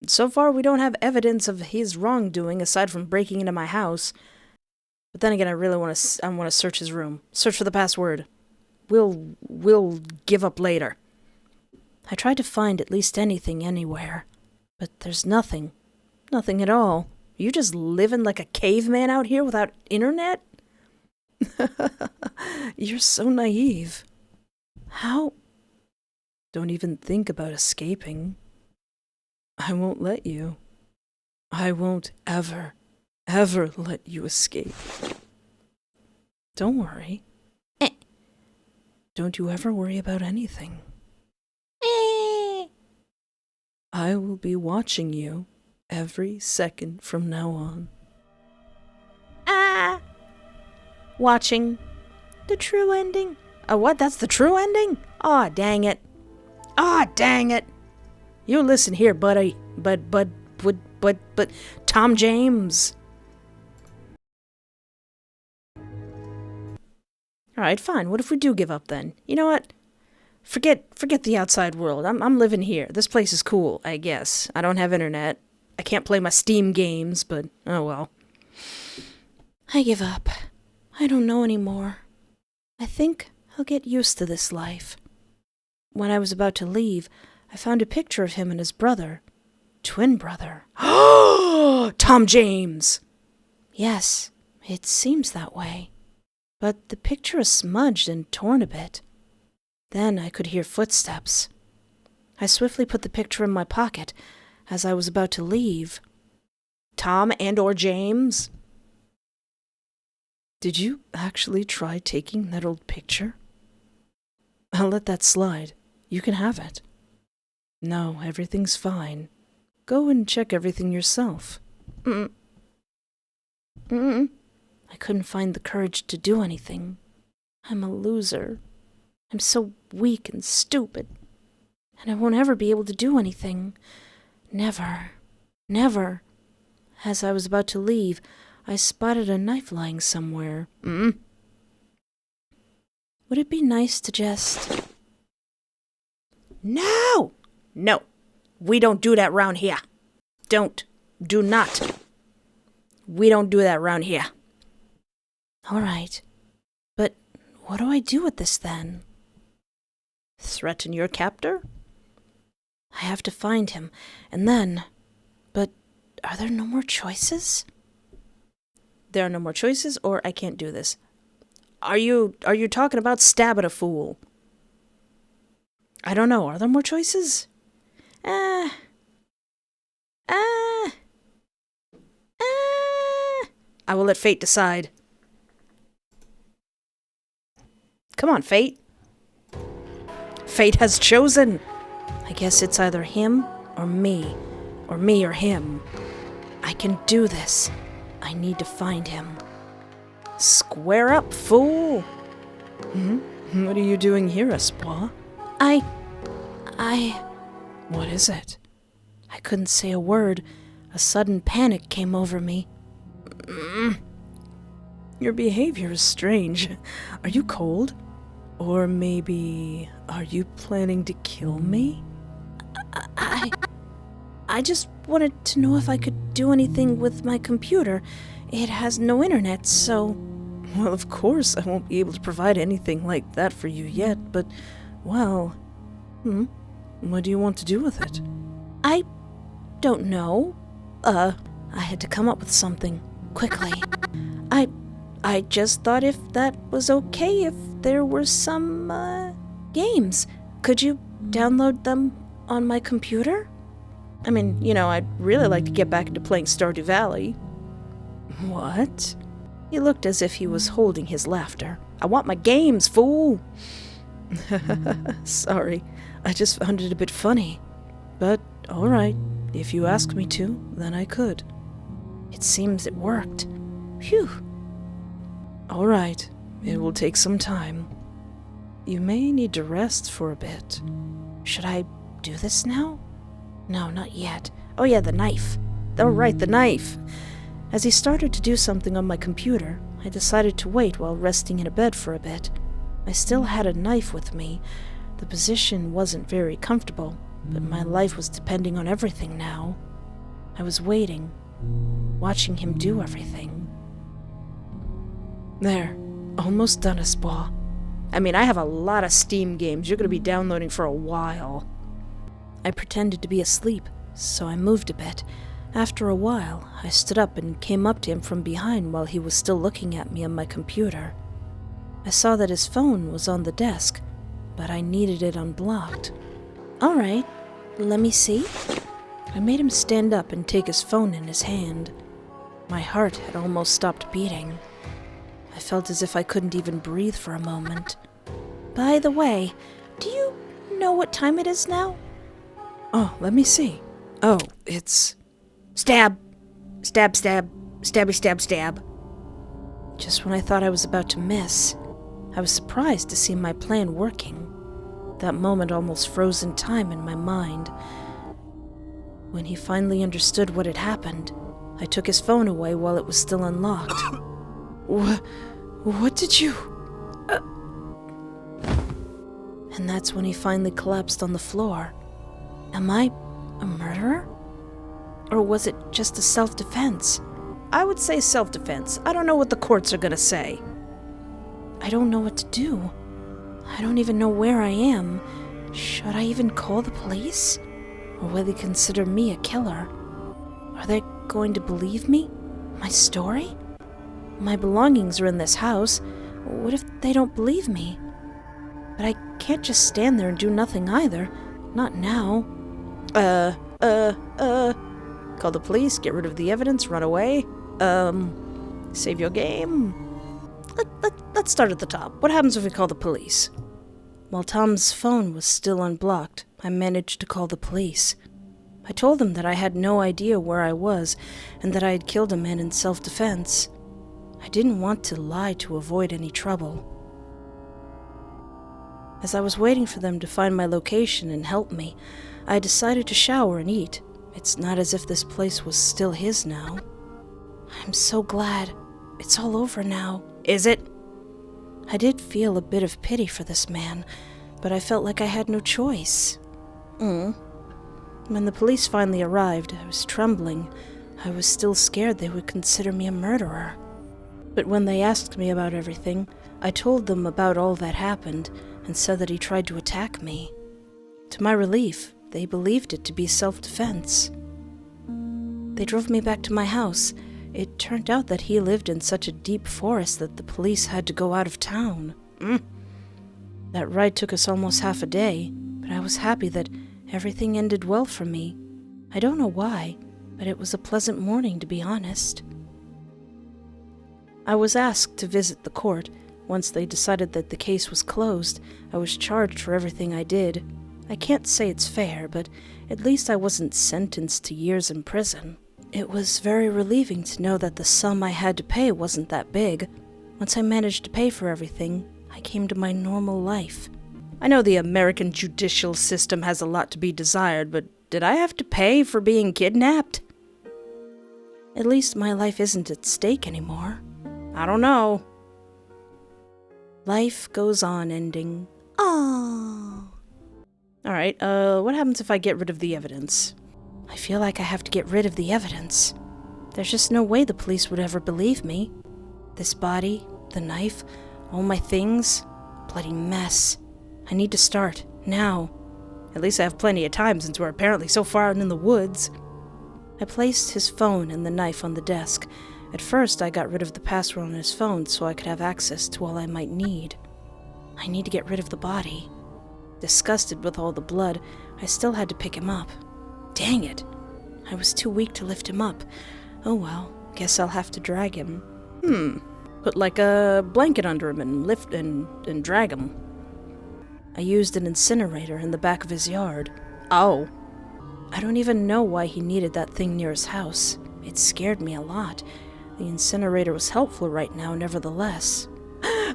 So far, we don't have evidence of his wrongdoing aside from breaking into my house. But then again, I really want to search his room. Search for the password. We'll give up later. I tried to find at least anything anywhere, but there's nothing. Nothing at all. Are you just living like a caveman out here without internet? You're so naive. How? Don't even think about escaping. I won't let you. I won't ever let you escape. Don't worry. Don't you ever worry about anything. I will be watching you every second from now on. Watching the true ending. Oh, what? That's the true ending? Aw, dang it. Aw, dang it. You listen here, buddy. But, Tom James. Alright, fine. What if we do give up then? You know what? Forget the outside world. I'm living here. This place is cool, I guess. I don't have internet. I can't play my Steam games, but oh well. I give up. I don't know anymore. I think I'll get used to this life. When I was about to leave, I found a picture of him and his brother. Twin brother. Tom James! Yes, it seems that way. But the picture is smudged and torn a bit. Then I could hear footsteps. I swiftly put the picture in my pocket as I was about to leave. Tom and/or James? Did you actually try taking that old picture? I'll let that slide. You can have it. No, everything's fine. Go and check everything yourself. I couldn't find the courage to do anything. I'm a loser. I'm so weak and stupid. And I won't ever be able to do anything. Never. Never. As I was about to leave, I spotted a knife lying somewhere. Would it be nice to just... No! No. We don't do that round here. Do not. We don't do that round here. All right. But what do I do with this then? Threaten your captor? I have to find him, and then... But are there no more choices? There are no more choices, or I can't do this. Are you talking about stabbing a fool? I don't know. Are there more choices? I will let fate decide. Come on, fate. Fate has chosen. I guess it's either him or me or him. I can do this. I need to find him. Square up, fool! What are you doing here, Espoir? What is it? I couldn't say a word. A sudden panic came over me. Your behavior is strange. Are you cold? Or maybe, are you planning to kill me? I just wanted to know if I could do anything with my computer. It has no internet, so... Well, of course I won't be able to provide anything like that for you yet, but, well... What do you want to do with it? I don't know. I had to come up with something, quickly. I just thought if that was okay if there were some, games. Could you download them on my computer? I mean, I'd really like to get back into playing Stardew Valley. What? He looked as if he was holding his laughter. I want my games, fool! Sorry, I just found it a bit funny. But, alright, if you asked me to, then I could. It seems it worked. Phew! Alright, it will take some time. You may need to rest for a bit. Should I do this now? No, not yet. Oh yeah, the knife. Oh right, the knife! As he started to do something on my computer, I decided to wait while resting in a bed for a bit. I still had a knife with me. The position wasn't very comfortable, but my life was depending on everything now. I was waiting, watching him do everything. There, almost done, Espoir. I mean, I have a lot of Steam games you're going to be downloading for a while. I pretended to be asleep, so I moved a bit. After a while, I stood up and came up to him from behind while he was still looking at me on my computer. I saw that his phone was on the desk, but I needed it unblocked. All right, let me see. I made him stand up and take his phone in his hand. My heart had almost stopped beating. I felt as if I couldn't even breathe for a moment. By the way, do you know what time it is now? Oh, let me see. Oh, it's... Stab! Stab, stab, stabby, stab, stab. Just when I thought I was about to miss, I was surprised to see my plan working. That moment almost froze in time in my mind. When he finally understood what had happened, I took his phone away while it was still unlocked. What did you... And that's when he finally collapsed on the floor. Am I a murderer? Or was it just a self-defense? I would say self-defense. I don't know what the courts are gonna say. I don't know what to do. I don't even know where I am. Should I even call the police? Or will they consider me a killer? Are they going to believe me? My story? My belongings are in this house. What if they don't believe me? But I can't just stand there and do nothing either. Not now. Call the police, get rid of the evidence, run away. Save your game. Let's start at the top. What happens if we call the police? While Tom's phone was still unblocked, I managed to call the police. I told them that I had no idea where I was and that I had killed a man in self-defense. I didn't want to lie to avoid any trouble. As I was waiting for them to find my location and help me, I decided to shower and eat. It's not as if this place was still his now. I'm so glad. It's all over now. Is it? I did feel a bit of pity for this man, but I felt like I had no choice. When the police finally arrived, I was trembling. I was still scared they would consider me a murderer. But when they asked me about everything, I told them about all that happened and said that he tried to attack me. To my relief, they believed it to be self-defense. They drove me back to my house. It turned out that he lived in such a deep forest that the police had to go out of town. That ride took us almost half a day, but I was happy that everything ended well for me. I don't know why, but it was a pleasant morning, to be honest. I was asked to visit the court, Once they decided that the case was closed, I was charged for everything I did. I can't say it's fair, but at least I wasn't sentenced to years in prison. It was very relieving to know that the sum I had to pay wasn't that big. Once I managed to pay for everything, I came to my normal life. I know the American judicial system has a lot to be desired, but did I have to pay for being kidnapped? At least my life isn't at stake anymore. I don't know. Life goes on ending. Aww. Alright, what happens if I get rid of the evidence? I feel like I have to get rid of the evidence. There's just no way the police would ever believe me. This body, the knife, all my things, bloody mess. I need to start, now. At least I have plenty of time since we're apparently so far out in the woods. I placed his phone and the knife on the desk. At first, I got rid of the password on his phone so I could have access to all I might need. I need to get rid of the body. Disgusted with all the blood, I still had to pick him up. Dang it! I was too weak to lift him up. Oh well, guess I'll have to drag him. Put like a blanket under him and lift and drag him. I used an incinerator in the back of his yard. Oh. I don't even know why he needed that thing near his house. It scared me a lot. The incinerator was helpful right now, nevertheless.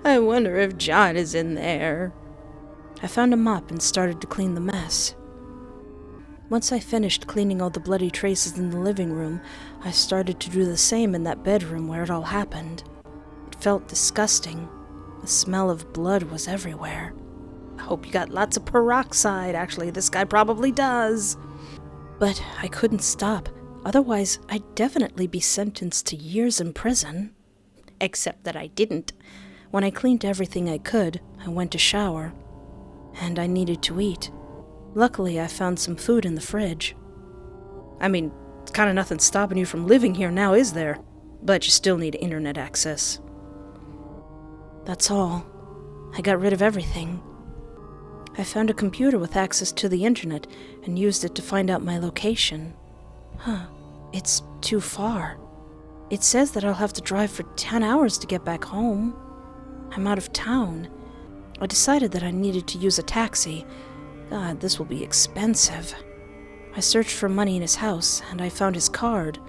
I wonder if John is in there. I found a mop and started to clean the mess. Once I finished cleaning all the bloody traces in the living room, I started to do the same in that bedroom where it all happened. It felt disgusting. The smell of blood was everywhere. I hope you got lots of peroxide. Actually, this guy probably does. But I couldn't stop. Otherwise, I'd definitely be sentenced to years in prison. Except that I didn't. When I cleaned everything I could, I went to shower. And I needed to eat. Luckily, I found some food in the fridge. I mean, it's kind of nothing stopping you from living here now, is there? But you still need internet access. That's all. I got rid of everything. I found a computer with access to the internet and used it to find out my location. It's too far. It says that I'll have to drive for 10 hours to get back home. I'm out of town. I decided that I needed to use a taxi. God, this will be expensive. I searched for money in his house, and I found his card.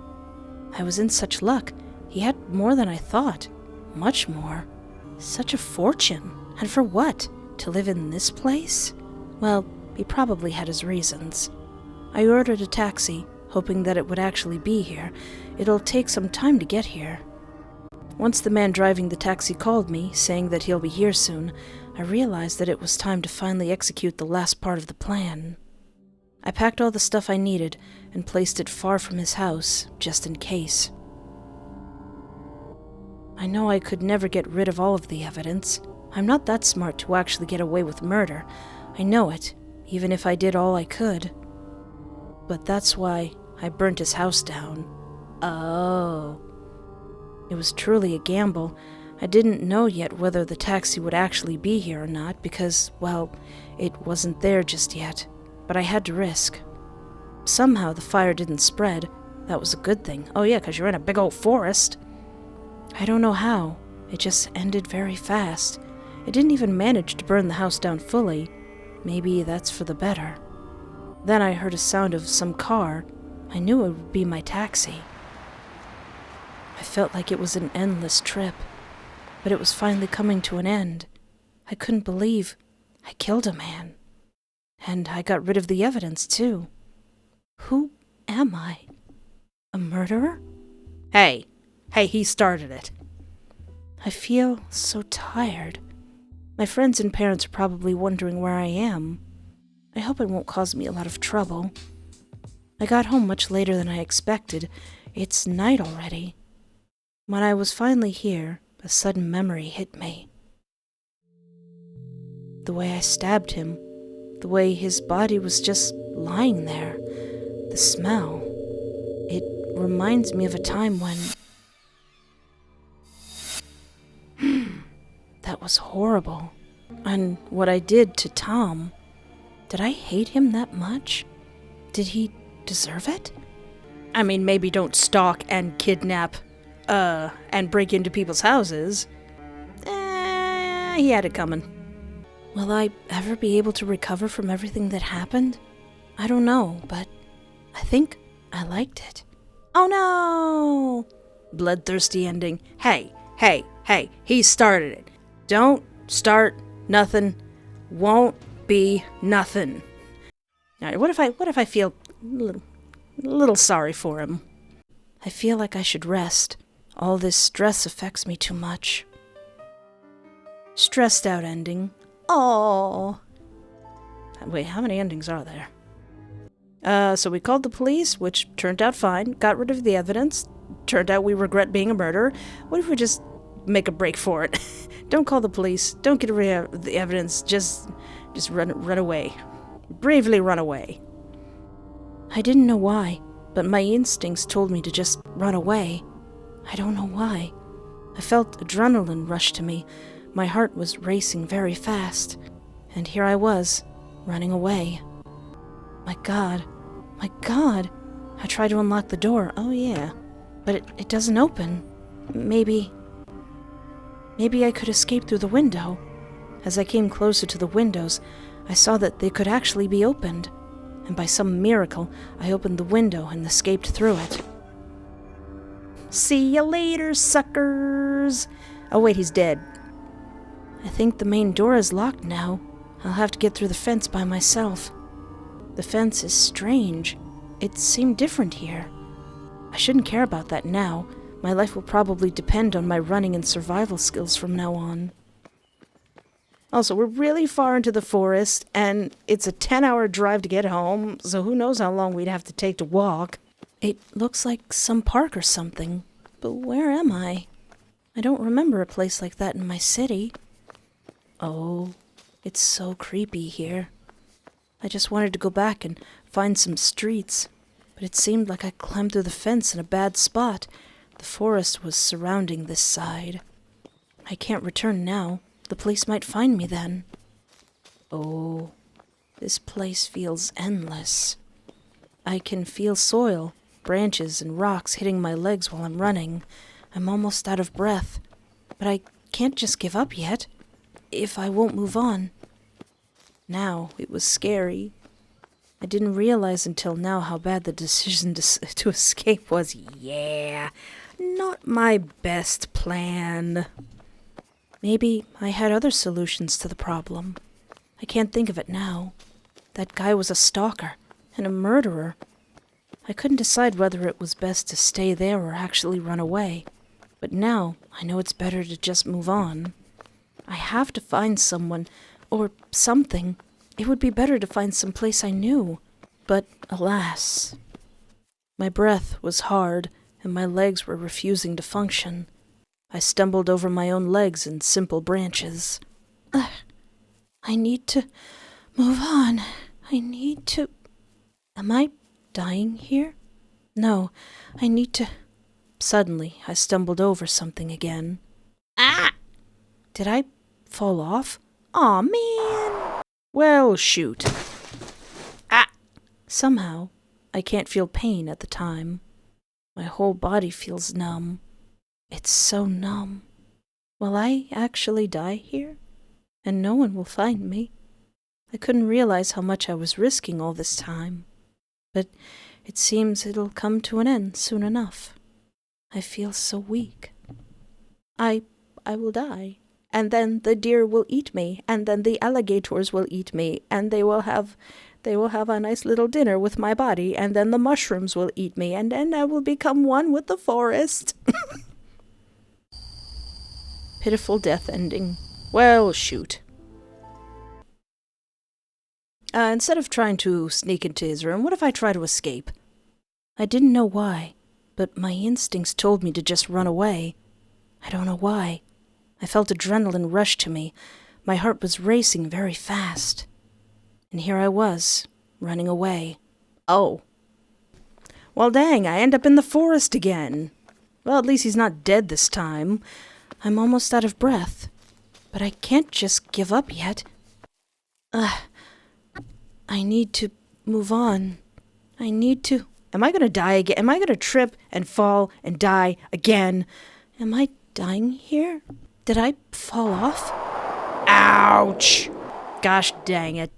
I was in such luck. He had more than I thought. Much more. Such a fortune. And for what? To live in this place? Well, he probably had his reasons. I ordered a taxi, hoping that it would actually be here. It'll take some time to get here. Once the man driving the taxi called me, saying that he'll be here soon, I realized that it was time to finally execute the last part of the plan. I packed all the stuff I needed and placed it far from his house, just in case. I know I could never get rid of all of the evidence. I'm not that smart to actually get away with murder. I know it, even if I did all I could. But that's why I burnt his house down. Oh. It was truly a gamble. I didn't know yet whether the taxi would actually be here or not because, well, it wasn't there just yet. But I had to risk. Somehow the fire didn't spread. That was a good thing. Oh yeah, because you're in a big old forest. I don't know how. It just ended very fast. It didn't even manage to burn the house down fully. Maybe that's for the better. Then I heard a sound of some car. I knew it would be my taxi. I felt like it was an endless trip. But it was finally coming to an end. I couldn't believe I killed a man. And I got rid of the evidence, too. Who am I? A murderer? Hey, he started it. I feel so tired. My friends and parents are probably wondering where I am. I hope it won't cause me a lot of trouble. I got home much later than I expected. It's night already. When I was finally here, a sudden memory hit me. The way I stabbed him, the way his body was just lying there, the smell. It reminds me of a time when... That was horrible. And what I did to Tom. Did I hate him that much? Did he deserve it? I mean, maybe don't stalk and kidnap, and break into people's houses. He had it coming. Will I ever be able to recover from everything that happened? I don't know, but I think I liked it. Oh no! Bloodthirsty ending. Hey, he started it. Don't start nothing. Won't be nothing. Alright, what if I feel a little sorry for him? I feel like I should rest. All this stress affects me too much. Stressed out ending. Oh. Wait, how many endings are there? So we called the police, which turned out fine. Got rid of the evidence. Turned out we regret being a murderer. What if we just make a break for it? Don't call the police. Don't get rid of the evidence. Just run away. Bravely run away. I didn't know why, but my instincts told me to just run away. I don't know why. I felt adrenaline rush to me. My heart was racing very fast. And here I was, running away. My God. I tried to unlock the door. Oh yeah. But it doesn't open. Maybe I could escape through the window. As I came closer to the windows, I saw that they could actually be opened. And by some miracle, I opened the window and escaped through it. See you later, suckers! Oh wait, he's dead. I think the main door is locked now. I'll have to get through the fence by myself. The fence is strange. It seemed different here. I shouldn't care about that now. My life will probably depend on my running and survival skills from now on. Also, we're really far into the forest, and it's a 10-hour drive to get home, so who knows how long we'd have to take to walk. It looks like some park or something. But where am I? I don't remember a place like that in my city. Oh, it's so creepy here. I just wanted to go back and find some streets, but it seemed like I climbed through the fence in a bad spot. The forest was surrounding this side. I can't return now. The police might find me then. Oh, this place feels endless. I can feel soil, branches, and rocks hitting my legs while I'm running. I'm almost out of breath, but I can't just give up yet. If I won't move on. Now, it was scary. I didn't realize until now how bad the decision to escape was. Yeah, not my best plan. Maybe I had other solutions to the problem. I can't think of it now. That guy was a stalker and a murderer. I couldn't decide whether it was best to stay there or actually run away. But now I know it's better to just move on. I have to find someone, or something. It would be better to find some place I knew. But alas. My breath was hard, and my legs were refusing to function. I stumbled over my own legs and simple branches. I need to move on. Am I dying here? No, I need to... Suddenly, I stumbled over something again. Ah! Did I fall off? Aw, man! Well, shoot. Ah! Somehow, I can't feel pain at the time. My whole body feels numb. It's so numb. Will I actually die here? And no one will find me? I couldn't realize how much I was risking all this time. But it seems it'll come to an end soon enough. I feel so weak. I will die. And then the deer will eat me, and then the alligators will eat me, and they will have a nice little dinner with my body, and then the mushrooms will eat me, and then I will become one with the forest. Pitiful death ending. Well, shoot. Instead of trying to sneak into his room, what if I try to escape? I didn't know why, but my instincts told me to just run away. I don't know why. I felt adrenaline rush to me. My heart was racing very fast. And here I was, running away. Oh. Well, dang, I end up in the forest again. Well, at least he's not dead this time. I'm almost out of breath. But I can't just give up yet. I need to move on. Am I gonna die again? Am I gonna trip and fall and die again? Am I dying here? Did I fall off? Ouch! Gosh dang it.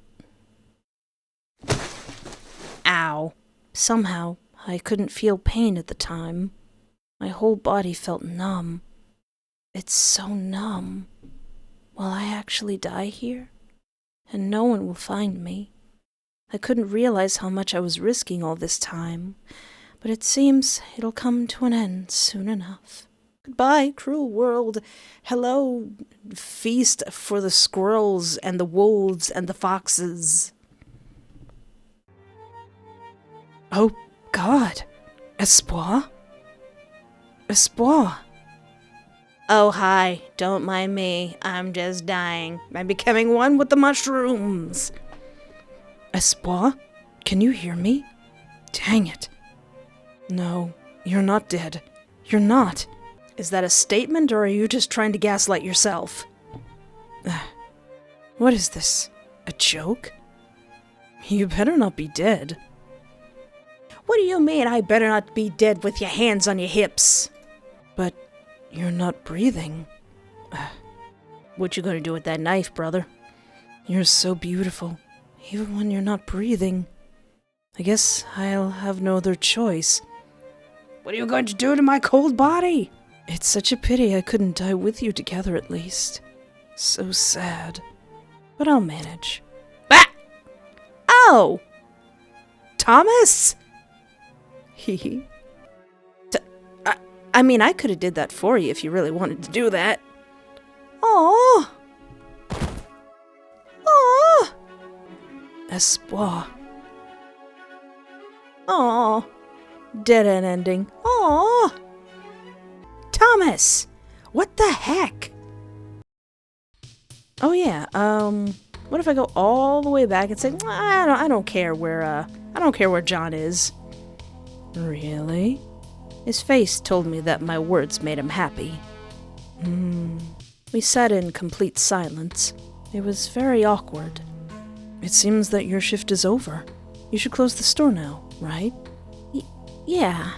Ow. Somehow, I couldn't feel pain at the time. My whole body felt numb. It's so numb. Will I actually die here? And no one will find me. I couldn't realize how much I was risking all this time, but it seems it'll come to an end soon enough. Goodbye, cruel world. Hello, feast for the squirrels and the wolves and the foxes. Oh, God. Espoir? Espoir. Oh, hi. Don't mind me. I'm just dying. I'm becoming one with the mushrooms. Espoir? Can you hear me? Dang it. No, you're not dead. You're not. Is that a statement, or are you just trying to gaslight yourself? What is this? A joke? You better not be dead. What do you mean I better not be dead with your hands on your hips? But you're not breathing. What you gonna do with that knife, brother? You're so beautiful, even when you're not breathing. I guess I'll have no other choice. What are you going to do to my cold body? It's such a pity I couldn't die with you together at least. So sad. But I'll manage. Bah! Oh! Thomas? Hee. I mean, I could have did that for you if you really wanted to do that. Aww. Aww. Espoir. Aww. Dead end ending. Aww. Thomas! What the heck? Oh yeah, what if I go all the way back and say, I don't care where John is. Really? His face told me that my words made him happy. We sat in complete silence. It was very awkward. It seems that your shift is over. You should close the store now, right? Yeah.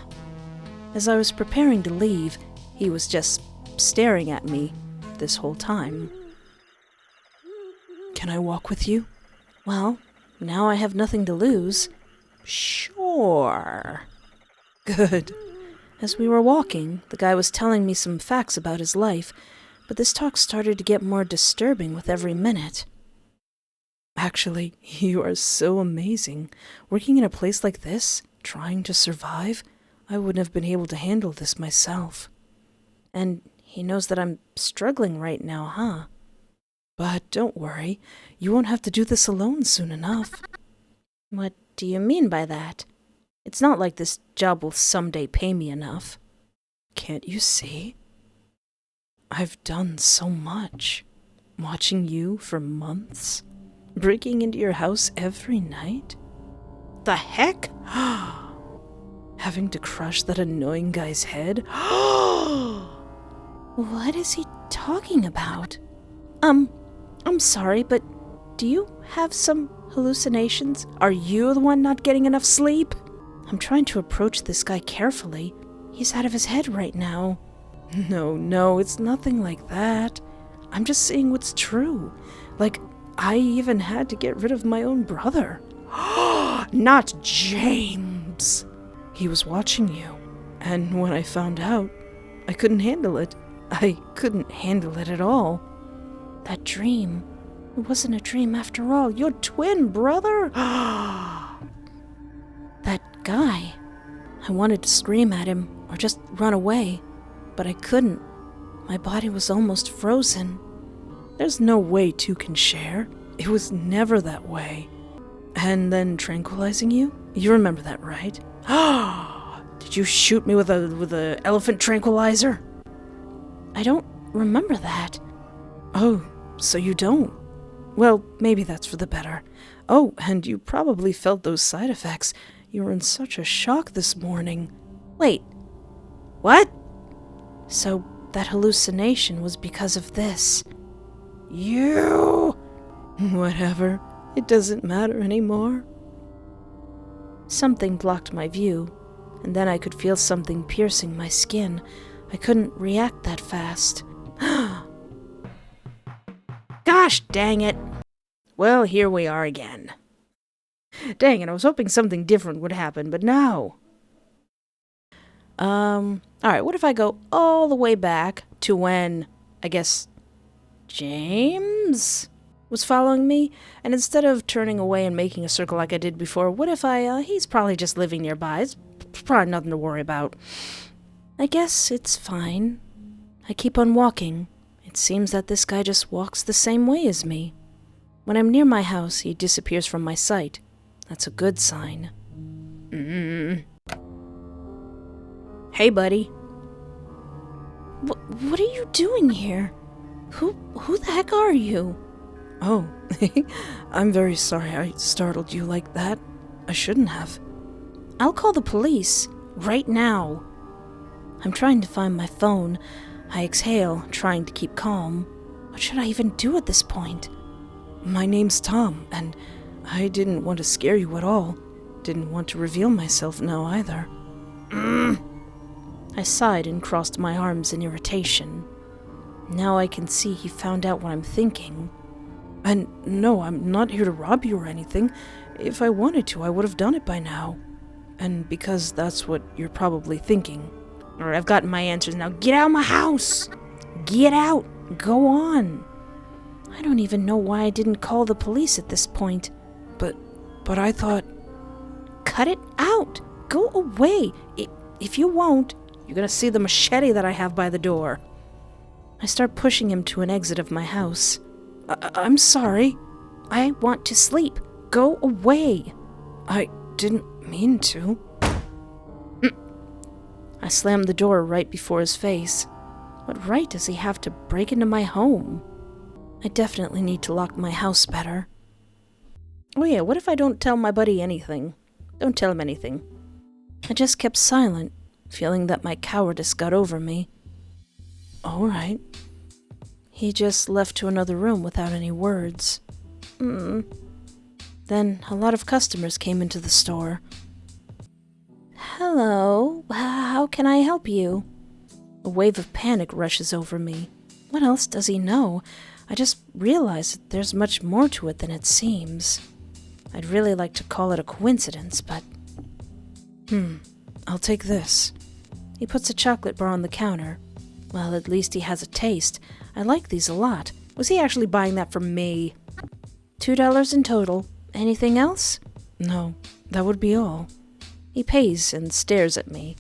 As I was preparing to leave, he was just staring at me this whole time. Can I walk with you? Well, now I have nothing to lose. Sure. Good. As we were walking, the guy was telling me some facts about his life, but this talk started to get more disturbing with every minute. Actually, you are so amazing. Working in a place like this, trying to survive, I wouldn't have been able to handle this myself. And he knows that I'm struggling right now, huh? But don't worry, you won't have to do this alone soon enough. What do you mean by that? It's not like this job will someday pay me enough. Can't you see? I've done so much. Watching you for months. Breaking into your house every night. The heck? Having to crush that annoying guy's head. What is he talking about? I'm sorry, but do you have some hallucinations? Are you the one not getting enough sleep? I'm trying to approach this guy carefully. He's out of his head right now. No, it's nothing like that. I'm just saying what's true. Like, I even had to get rid of my own brother. Not James! He was watching you, and when I found out, I couldn't handle it. I couldn't handle it at all. That dream. It wasn't a dream after all. Your twin brother? That guy. I wanted to scream at him or just run away, but I couldn't. My body was almost frozen. There's no way two can share. It was never that way. And then tranquilizing you? You remember that, right? Did you shoot me with a elephant tranquilizer? I don't remember that. Oh, so you don't? Well, maybe that's for the better. Oh, and you probably felt those side effects. You were in such a shock this morning. Wait. What? So that hallucination was because of this. You! Whatever. It doesn't matter anymore. Something blocked my view, and then I could feel something piercing my skin. I couldn't react that fast. God Gosh dang it. Well, here we are again. Dang it, I was hoping something different would happen, but no. Alright, what if I go all the way back to when, I guess, James was following me? And instead of turning away and making a circle like I did before, what if he's probably just living nearby. It's probably nothing to worry about. I guess it's fine. I keep on walking. It seems that this guy just walks the same way as me. When I'm near my house, he disappears from my sight. That's a good sign. Hey, buddy. What are you doing here? Who the heck are you? Oh, I'm very sorry I startled you like that. I shouldn't have. I'll call the police. Right now. I'm trying to find my phone. I exhale, trying to keep calm. What should I even do at this point? My name's Tom, and I didn't want to scare you at all. Didn't want to reveal myself now either. I sighed and crossed my arms in irritation. Now I can see he found out what I'm thinking. And no, I'm not here to rob you or anything. If I wanted to, I would have done it by now. And because that's what you're probably thinking. Alright, I've gotten my answers now. Get out of my house! Get out! Go on! I don't even know why I didn't call the police at this point. But I thought... Cut it out! Go away! If you won't, you're gonna see the machete that I have by the door. I start pushing him to an exit of my house. I'm sorry. I want to sleep. Go away. I didn't mean to. I slammed the door right before his face. What right does he have to break into my home? I definitely need to lock my house better. Oh yeah, what if I don't tell my buddy anything? Don't tell him anything. I just kept silent, feeling that my cowardice got over me. All right. He just left to another room without any words. Then a lot of customers came into the store. Hello, how can I help you? A wave of panic rushes over me. What else does he know? I just realized that there's much more to it than it seems. I'd really like to call it a coincidence, but... I'll take this. He puts a chocolate bar on the counter. Well, at least he has a taste. I like these a lot. Was he actually buying that for me? $2 in total. Anything else? No, that would be all. He pays and stares at me.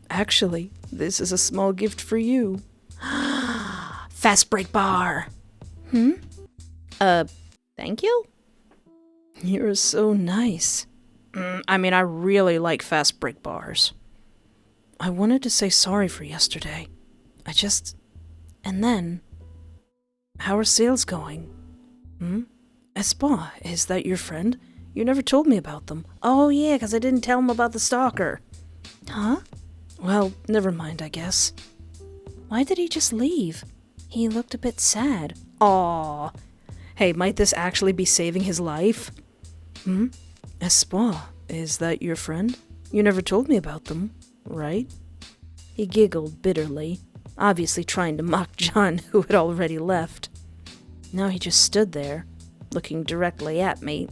Actually, this is a small gift for you. Fast break bar. Thank you? You're so nice. I really like fast break bars. I wanted to say sorry for yesterday. And then... How are sales going? Espa, is that your friend? You never told me about them. Oh yeah, 'cause I didn't tell him about the stalker. Huh? Well, never mind, I guess. Why did he just leave? He looked a bit sad. Aw. Hey, might this actually be saving his life? Espa, is that your friend? You never told me about them, right? He giggled bitterly, obviously trying to mock John, who had already left. Now he just stood there, looking directly at me.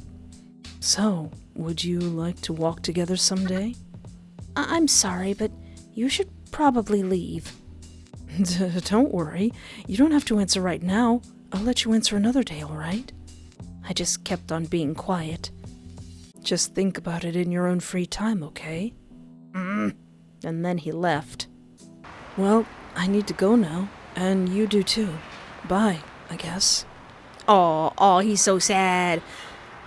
So, would you like to walk together someday? I'm sorry, but you should probably leave. Don't worry. You don't have to answer right now. I'll let you answer another day, all right? I just kept on being quiet. Just think about it in your own free time, okay? And then he left. Well, I need to go now, and you do too. Bye, I guess. Oh, he's so sad.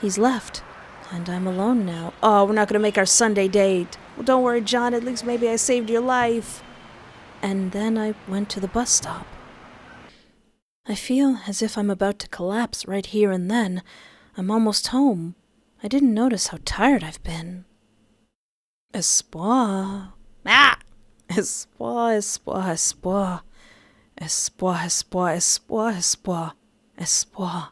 He's left, and I'm alone now. Oh, we're not going to make our Sunday date. Well, don't worry, John, at least maybe I saved your life. And then I went to the bus stop. I feel as if I'm about to collapse right here and then. I'm almost home. I didn't notice how tired I've been. Espoir. Ah! Espoir, espoir, espoir. Espoir, espoir, espoir, espoir. Espoir.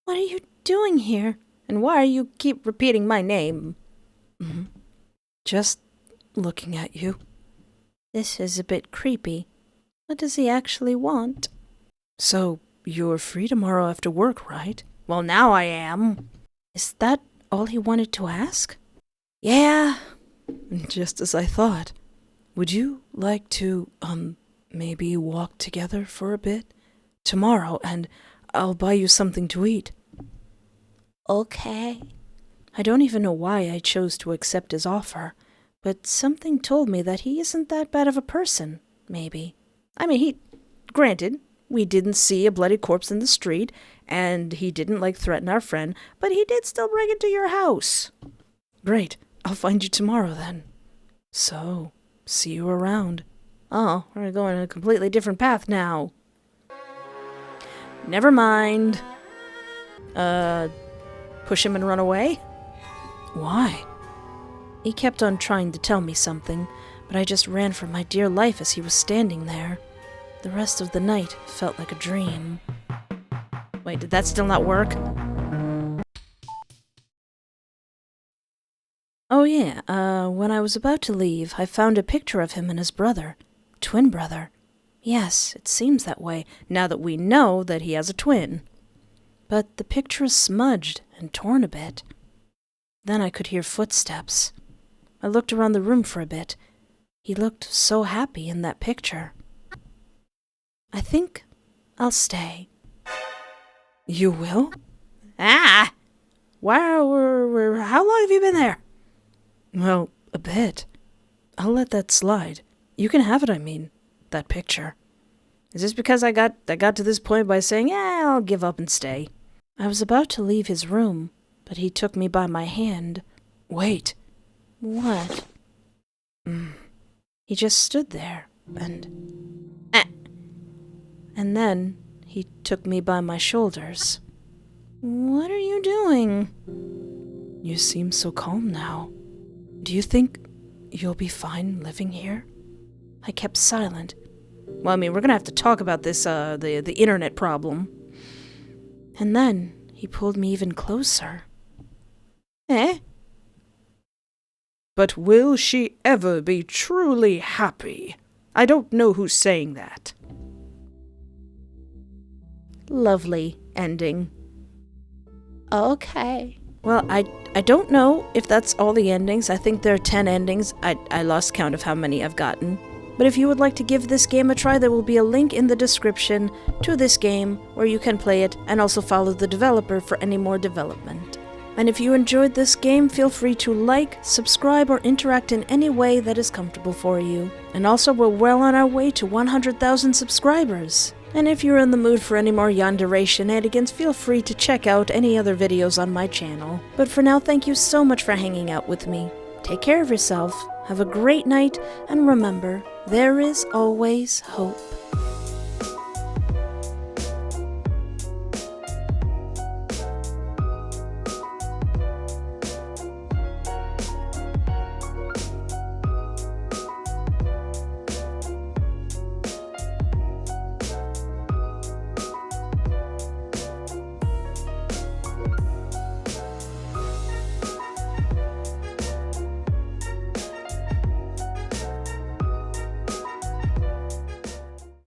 What are you doing here? And why do you keep repeating my name? Just looking at you. This is a bit creepy. What does he actually want? So, you're free tomorrow after work, right? Well, now I am. Is that all he wanted to ask? Yeah. Just as I thought. Would you like to, maybe walk together for a bit? Tomorrow, and I'll buy you something to eat. Okay. I don't even know why I chose to accept his offer, but something told me that he isn't that bad of a person, maybe. I mean, granted, we didn't see a bloody corpse in the street, and he didn't, threaten our friend, but he did still bring it to your house. Great. I'll find you tomorrow, then. So, see you around. Oh, we're going a completely different path now. Never mind. Push him and run away? Why? He kept on trying to tell me something, but I just ran for my dear life as he was standing there. The rest of the night felt like a dream. Wait, did that still not work? Oh yeah, when I was about to leave, I found a picture of him and his brother. Twin brother. Yes, it seems that way, now that we know that he has a twin. But the picture is smudged and torn a bit. Then I could hear footsteps. I looked around the room for a bit. He looked so happy in that picture. I think I'll stay. You will? Ah! How long have you been there? Well, a bit. I'll let that slide. You can have it, I mean. That picture. Is this because I got to this point by saying, I'll give up and stay? I was about to leave his room, but he took me by my hand. Wait. What? He just stood there, and then he took me by my shoulders. What are you doing? You seem so calm now. Do you think you'll be fine living here? I kept silent. Well, I mean, we're gonna have to talk about this, the internet problem. And then he pulled me even closer. Eh? But will she ever be truly happy? I don't know who's saying that. Lovely ending. Okay. Well, I don't know if that's all the endings. I think there are 10 endings. I lost count of how many I've gotten. But if you would like to give this game a try, there will be a link in the description to this game where you can play it and also follow the developer for any more development. And if you enjoyed this game, feel free to like, subscribe, or interact in any way that is comfortable for you. And also, we're well on our way to 100,000 subscribers. And if you're in the mood for any more Yandere shenanigans, feel free to check out any other videos on my channel. But for now, thank you so much for hanging out with me. Take care of yourself, have a great night, and remember, there is always hope.